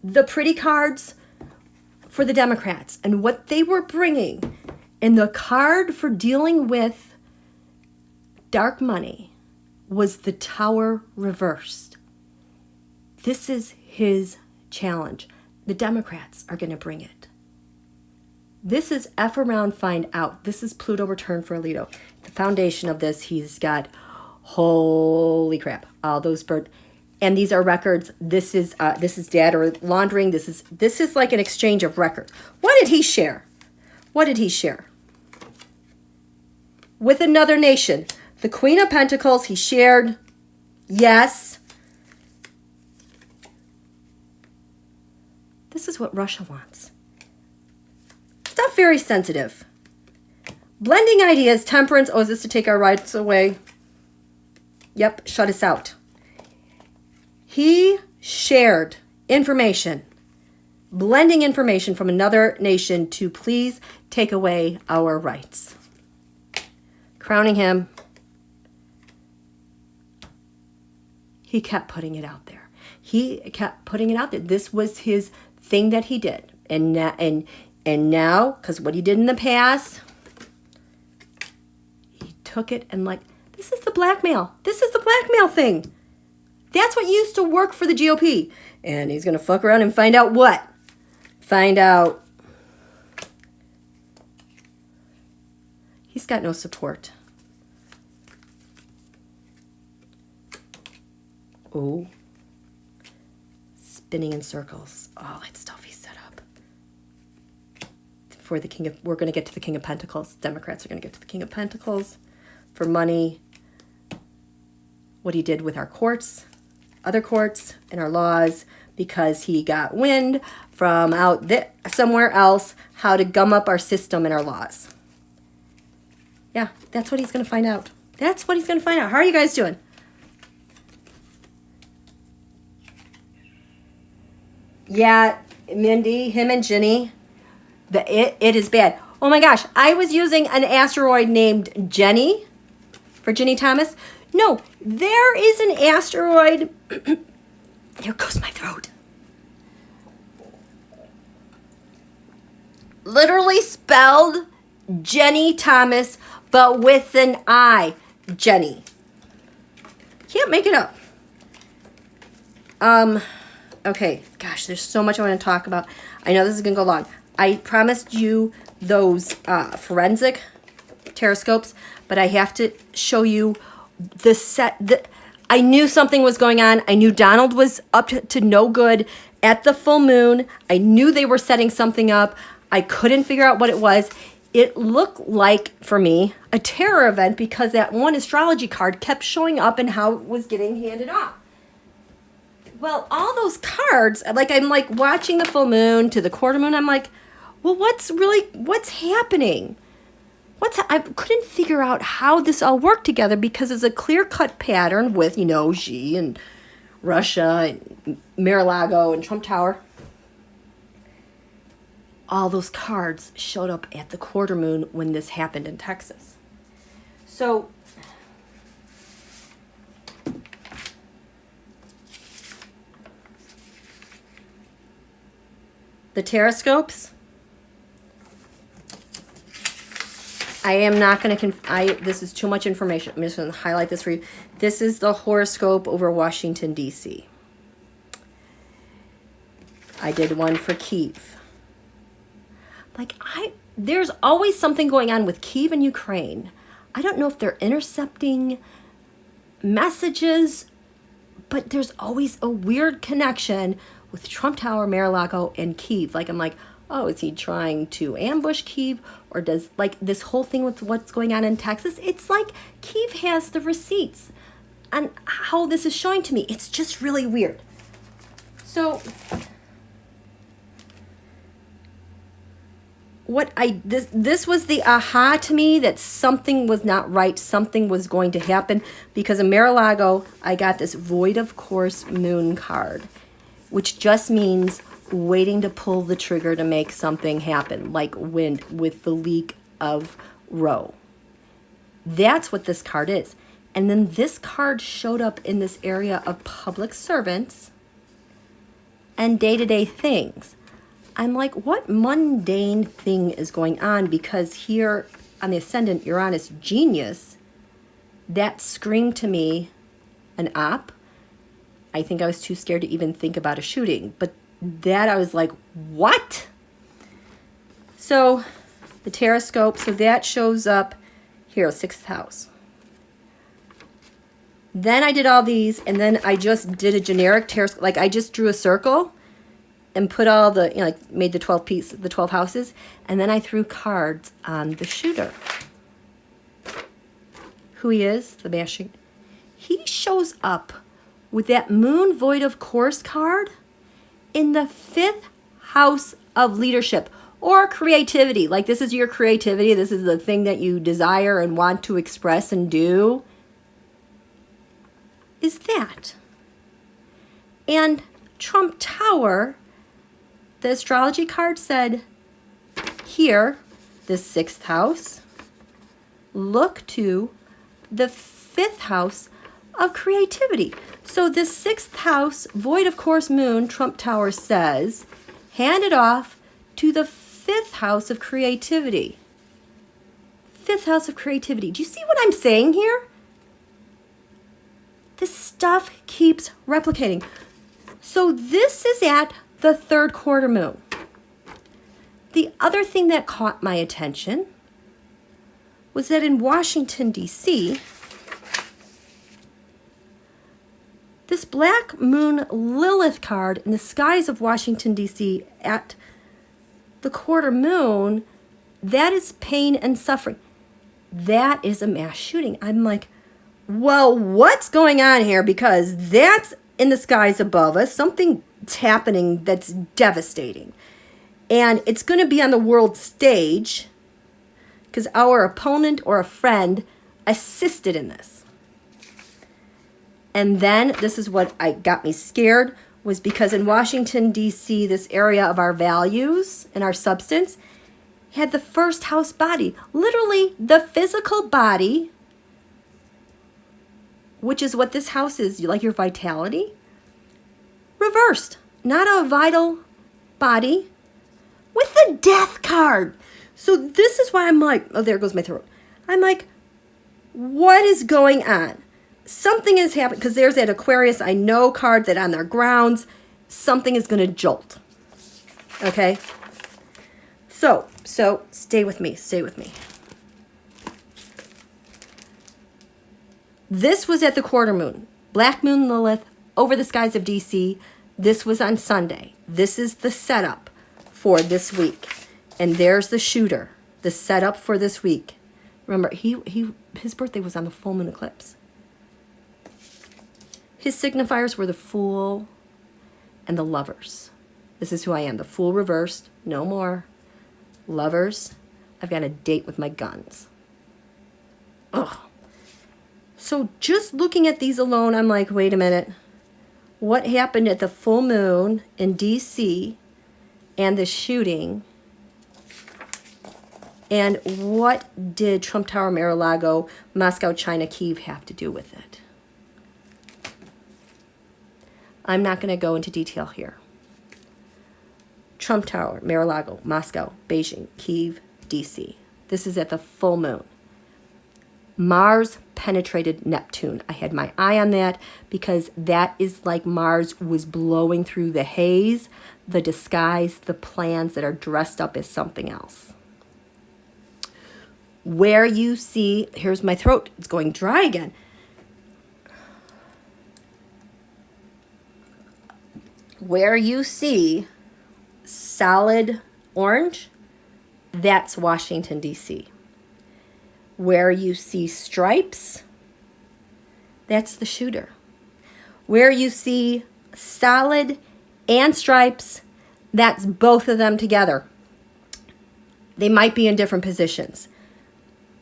the pretty cards for the Democrats and what they were bringing, and the card for dealing with dark money was the Tower reversed. This is his challenge. The Democrats are going to bring it. This is F around, find out. This is Pluto return for Alito. The foundation of this, he's got, holy crap, all those bird. And these are records. This is data laundering. This is like an exchange of records. What did he share? With another nation. The Queen of Pentacles, he shared. Yes. This is what Russia wants. Stuff very sensitive. Blending ideas, temperance, oh, is this to take our rights away? Yep, shut us out. He shared information, blending information from another nation to please take away our rights. Crowning him. He kept putting it out there. This was his thing that he did. And now, because what he did in the past, he took it and like, this is the blackmail. This is the blackmail thing. That's what used to work for the GOP. And he's going to fuck around and find out what? Find out. He's got no support. Oh. Spinning in circles. All that stuff he set up. For the King of, we're going to get to the King of Pentacles. Democrats are going to get to the King of Pentacles. For money. What he did with our courts. Other courts and our laws, because he got wind from out there somewhere else how to gum up our system and our laws. Yeah, that's what he's going to find out. That's what he's going to find out. How are you guys doing? Yeah, Mindy, him and Ginny, it is bad. Oh my gosh, I was using an asteroid named Jenny for Ginny Thomas. No, there is an asteroid. There goes my throat. Literally spelled Jenny Thomas, but with an I. Jenny. Can't make it up. Okay, gosh, there's so much I want to talk about. I know this is going to go long. I promised you those forensic teroscopes, but I have to show you the set. I knew something was going on. I knew Donald was up to no good at the full moon. I knew they were setting something up. I couldn't figure out what it was. It looked like, for me, a terror event because that one astrology card kept showing up and how it was getting handed off. Well, all those cards, like I'm like watching the full moon to the quarter moon. I'm like, well, what's happening? I couldn't figure out how this all worked together because it's a clear-cut pattern with, you know, Xi and Russia and Mar-a-Lago and Trump Tower. All those cards showed up at the quarter moon when this happened in Texas. So the teroscopes, I am not going to, this is too much information. I'm just going to highlight this for you. This is the horoscope over Washington, D.C. I did one for Kyiv. Like, there's always something going on with Kyiv and Ukraine. I don't know if they're intercepting messages, but there's always a weird connection with Trump Tower, Mar-a-Lago, and Kyiv. Like, I'm like, oh, is he trying to ambush Kyiv? Or does, like, this whole thing with what's going on in Texas, it's like Kyiv has the receipts on how this is showing to me. It's just really weird. So this was the aha to me that something was not right, something was going to happen, because in Mar-a-Lago I got this void of course moon card, which just means waiting to pull the trigger to make something happen, like wind with the leak of Roe. That's what this card is. And then this card showed up in this area of public servants and day-to-day things. I'm like, what mundane thing is going on? Because here on the ascendant, Uranus genius, that screamed to me an op. I think I was too scared to even think about a shooting. But that I was like, what? So the teroscope, so that shows up here, 6th house. Then I did all these, and then I just did a generic teroscope. Like, I just drew a circle and put all the, you know, like made the 12 houses, and then I threw cards on the shooter. Who he is, the bashing. He shows up with that moon void of course card in the 5th house of leadership or creativity. Like, this is your creativity. This is the thing that you desire and want to express and do. Is that. And Trump Tower, the astrology card said, here, the 6th house, look to the 5th house of creativity. So the 6th house, void of course moon, Trump Tower says, hand it off to the 5th house of creativity. 5th house of creativity. Do you see what I'm saying here? This stuff keeps replicating. So this is at the 3rd quarter moon. The other thing that caught my attention was that in Washington, D.C., this black moon Lilith card in the skies of Washington, D.C. at the quarter moon, that is pain and suffering. That is a mass shooting. I'm like, well, what's going on here? Because that's in the skies above us. Something's happening that's devastating. And it's going to be on the world stage because our opponent or a friend assisted in this. And then this is what got me scared was because in Washington, D.C., this area of our values and our substance had the first house body, literally the physical body, which is what this house is, like your vitality, reversed. Not a vital body with the death card. So this is why I'm like, oh, there goes my throat. I'm like, what is going on? Something has happened, because there's that Aquarius I know card that on their grounds, something is going to jolt. Okay? So stay with me, stay with me. This was at the quarter moon. Black moon Lilith over the skies of DC. This was on Sunday. This is the setup for this week. And there's the shooter, the setup for this week. Remember, his birthday was on the full moon eclipse. His signifiers were the Fool and the Lovers. This is who I am, the Fool reversed, no more. Lovers, I've got a date with my guns. Ugh. So just looking at these alone, I'm like, wait a minute. What happened at the full moon in DC and the shooting? And what did Trump Tower, Mar-a-Lago, Moscow, China, Kiev have to do with it? I'm not going to go into detail here. Trump Tower, Mar-a-Lago, Moscow, Beijing, Kiev, DC. This is at the full moon. Mars penetrated Neptune. I had my eye on that because that is like Mars was blowing through the haze, the disguise, the plans that are dressed up as something else. Where you see, here's my throat, it's going dry again. Where you see solid orange, that's Washington, D.C. Where you see stripes, that's the shooter. Where you see solid and stripes, that's both of them together. They might be in different positions.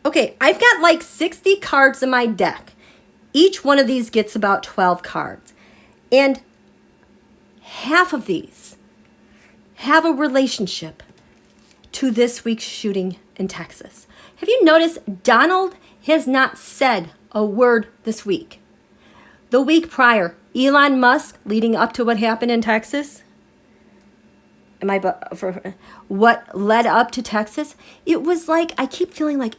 Okay, I've got like 60 cards in my deck. Each one of these gets about 12 cards. And half of these have a relationship to this week's shooting in Texas. Have you noticed Donald has not said a word this week? The week prior, Elon Musk, leading up to what happened in Texas, what led up to Texas, it was like, I keep feeling like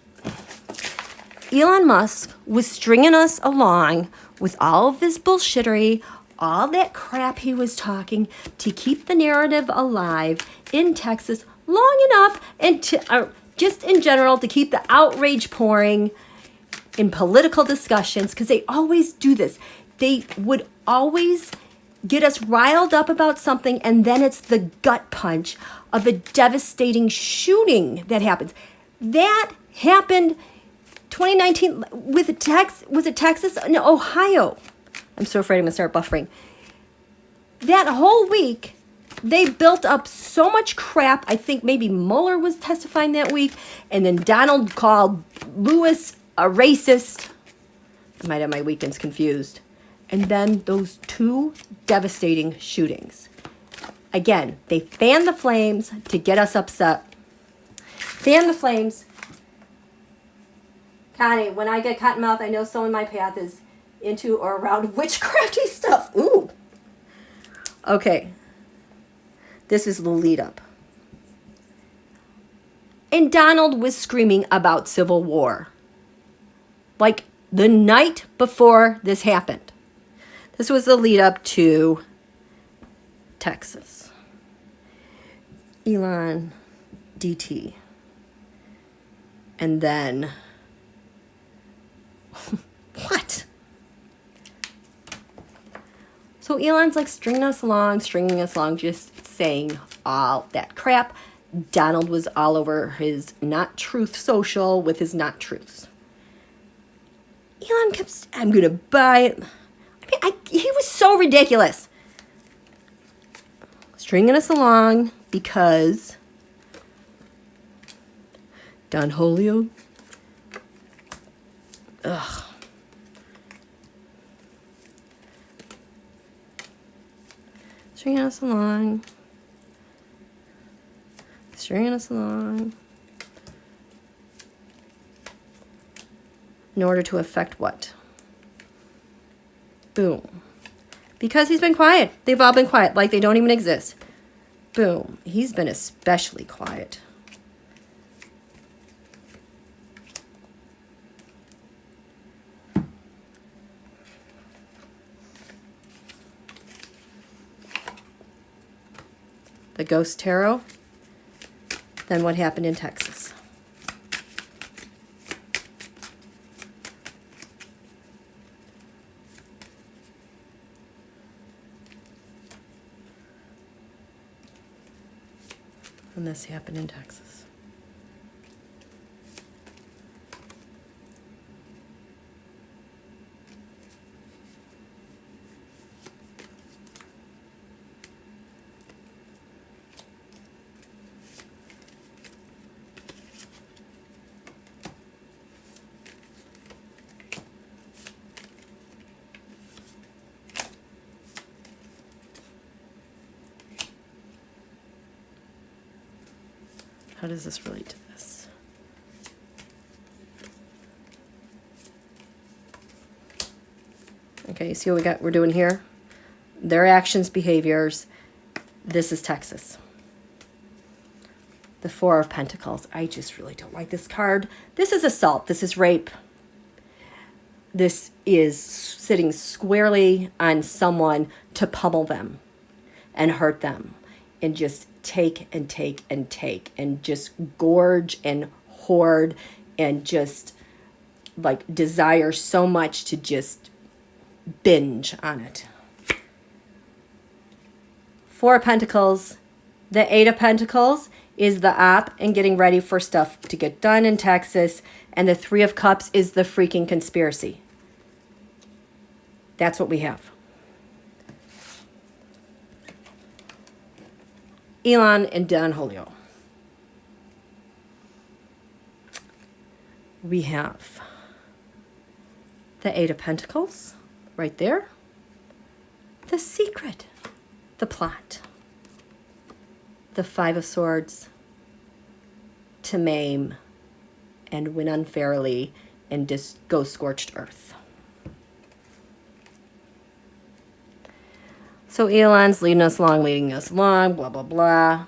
Elon Musk was stringing us along with all of this bullshittery, all that crap he was talking to keep the narrative alive in Texas long enough and to just in general to keep the outrage pouring in political discussions, because they always do this. They would always get us riled up about something, and then it's the gut punch of a devastating shooting that happens. That happened 2019 with was it Texas? No, Ohio. I'm so afraid I'm going to start buffering. That whole week, they built up so much crap. I think maybe Mueller was testifying that week. And then Donald called Lewis a racist. I might have my weekends confused. And then those two devastating shootings. Again, they fan the flames to get us upset. Fan the flames. Connie, when I get cotton mouth, I know someone in my path is into or around witchcrafty stuff. Ooh. Okay. This is the lead up. And Donald was screaming about civil war. Like the night before this happened. This was the lead up to Texas. Elon DT. And then what? So Elon's like stringing us along, just saying all that crap. Donald was all over his not truth social with his not truths. Elon kept, I'm going to buy it. I mean, he was so ridiculous. Stringing us along because Don Julio. Ugh. Stringing us along. Stringing us along. In order to affect what? Boom. Because he's been quiet. They've all been quiet, like they don't even exist. Boom. He's been especially quiet. The Ghost Tarot. Then what happened in Texas? And this happened in Texas. How does this relate to this? Okay, see what we're doing here? Their actions, behaviors. This is Texas. The Four of Pentacles. I just really don't like this card. This is assault. This is rape. This is sitting squarely on someone to pummel them and hurt them and just take and take and take and just gorge and hoard and just like desire so much to just binge on it. Four of Pentacles. The Eight of Pentacles is the op and getting ready for stuff to get done in Texas. And the Three of Cups is the freaking conspiracy. That's what we have. Elon and Don Julio. We have the Eight of Pentacles right there. The secret, the plot. The Five of Swords, to maim and win unfairly and just go scorched earth. So Elon's leading us along, blah, blah, blah.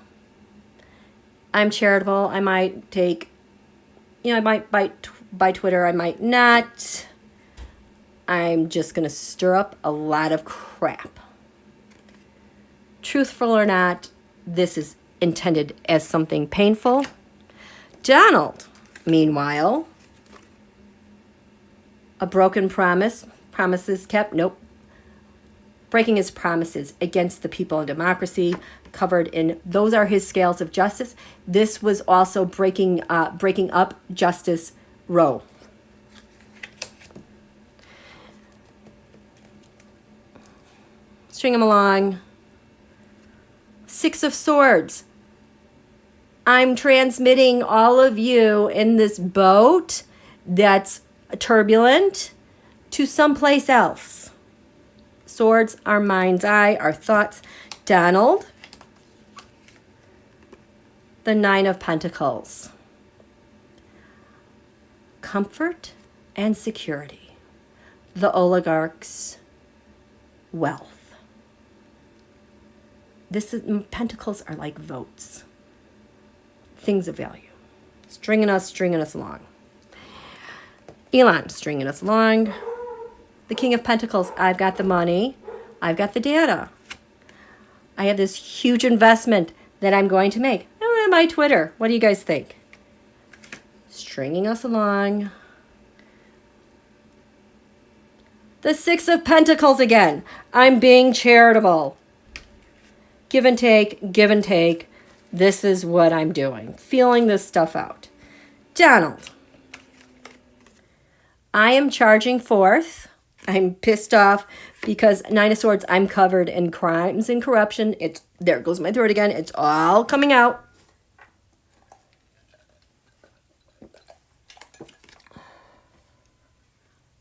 I'm charitable. I might take, I might buy Twitter. I might not. I'm just going to stir up a lot of crap. Truthful or not, this is intended as something painful. Donald, meanwhile, a broken promise. Promises kept. Nope. Breaking his promises against the people and democracy, covered in, those are his scales of justice. This was also breaking up Justice Row. String them along. Six of Swords. I'm transmitting all of you in this boat that's turbulent to someplace else. Swords, our mind's eye, our thoughts. Donald, the Nine of Pentacles. Comfort and security. The oligarch's wealth. Pentacles are like votes. Things of value. Stringing us along. Elon, stringing us along. The King of Pentacles, I've got the money. I've got the data. I have this huge investment that I'm going to make. On my Twitter. What do you guys think? Stringing us along. The Six of Pentacles again. I'm being charitable. Give and take, give and take. This is what I'm doing. Feeling this stuff out. Donald. I am charging forth. I'm pissed off because Nine of Swords, I'm covered in crimes and corruption. There goes my throat again. It's all coming out.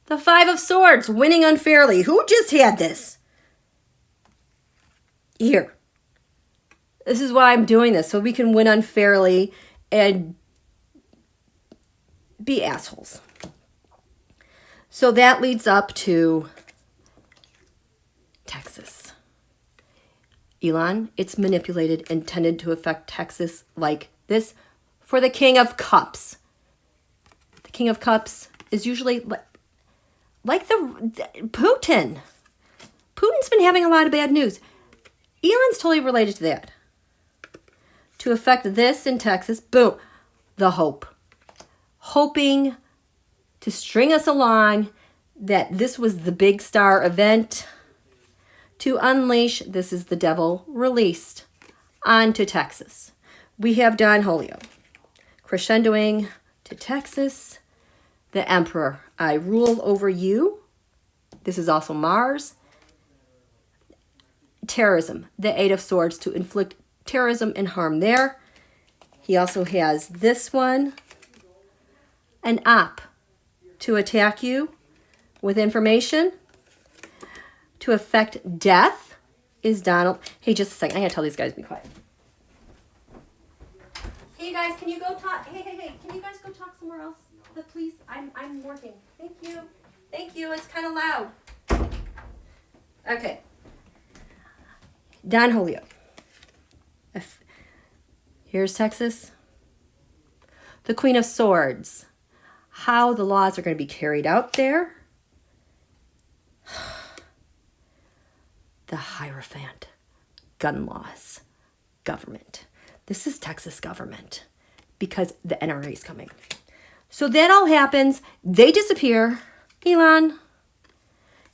The Five of Swords, winning unfairly. Who just had this? year. This is why I'm doing this, so we can win unfairly and be assholes. So that leads up to Texas. Elon, it's manipulated, intended to affect Texas like this for the King of Cups. The King of Cups is usually like Putin. Putin's been having a lot of bad news. Elon's totally related to that. To affect this in Texas, boom, the hope. Hoping to string us along that this was the big star event to unleash, this is the devil, released onto Texas. We have Don Julio crescendoing to Texas. The Emperor, I rule over you. This is also Mars. Terrorism, the Eight of Swords, to inflict terrorism and harm there. He also has this one, an op, to attack you with information. To affect death is Donald. Hey, just a second. I gotta tell these guys to be quiet. Hey, guys, can you go talk? Hey, can you guys go talk somewhere else? Please, I'm working. Thank you. Thank you. It's kind of loud. Okay. Don Julio. Here's Texas. The Queen of Swords. How the laws are going to be carried out there. The Hierophant. Gun laws. Government. This is Texas government because the NRA is coming. So that all happens. They disappear. Elon.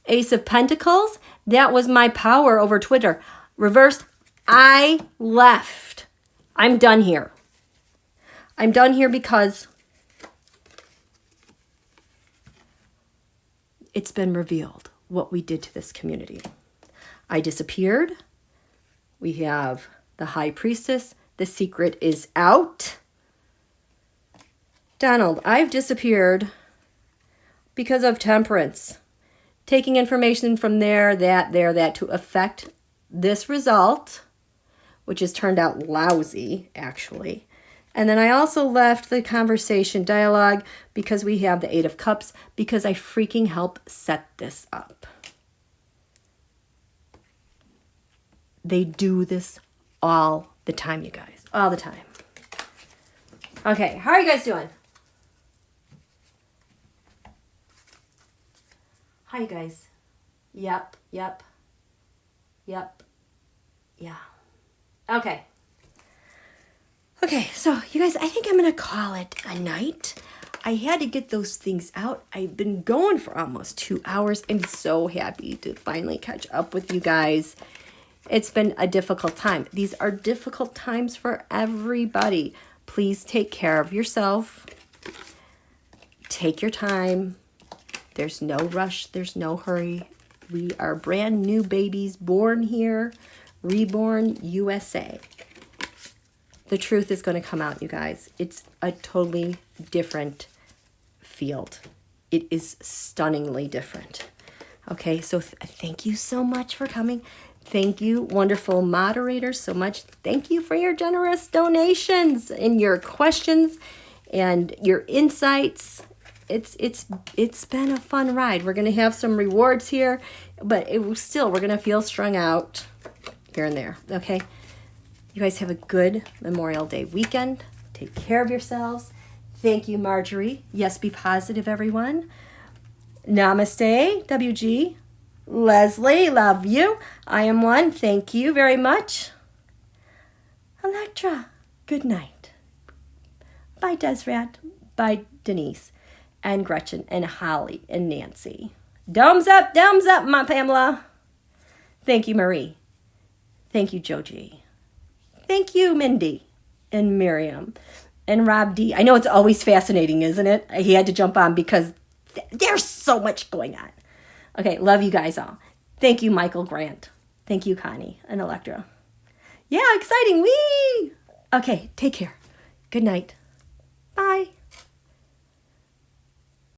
Ace of Pentacles. That was my power over Twitter. Reversed. I left. I'm done here. I'm done here because it's been revealed what we did to this community. I disappeared. We have the High Priestess. The secret is out. Donald, I've disappeared because of temperance. Taking information from there, that to affect this result, which has turned out lousy, actually. And then I also left the conversation dialogue because we have the Eight of Cups, because I freaking helped set this up. They do this all the time, you guys. All the time. Okay, how are you guys doing? Hi, you guys. Yep. Yeah. Okay, so you guys, I think I'm going to call it a night. I had to get those things out. I've been going for almost 2 hours. I'm so happy to finally catch up with you guys. It's been a difficult time. These are difficult times for everybody. Please take care of yourself. Take your time. There's no rush. There's no hurry. We are brand new babies born here, reborn USA. The truth is going to come out, you guys. It's a totally different field. It is stunningly different. Okay, so thank you so much for coming. Thank you, wonderful moderators, so much. Thank you for your generous donations and your questions and your insights. It's been a fun ride. We're going to have some rewards here, but we're going to feel strung out here and there, okay? You guys have a good Memorial Day weekend. Take care of yourselves. Thank you, Marjorie. Yes, be positive, everyone. Namaste, WG. Leslie, love you. I am one. Thank you very much. Electra, good night. Bye, Desrat. Bye, Denise. And Gretchen and Holly and Nancy. Thumbs up, my Pamela. Thank you, Marie. Thank you, Joji. Thank you, Mindy and Miriam and Rob D. I know it's always fascinating, isn't it? He had to jump on because there's so much going on. Okay, love you guys all. Thank you, Michael Grant. Thank you, Connie and Electra. Yeah, exciting. Whee! Okay, take care. Good night.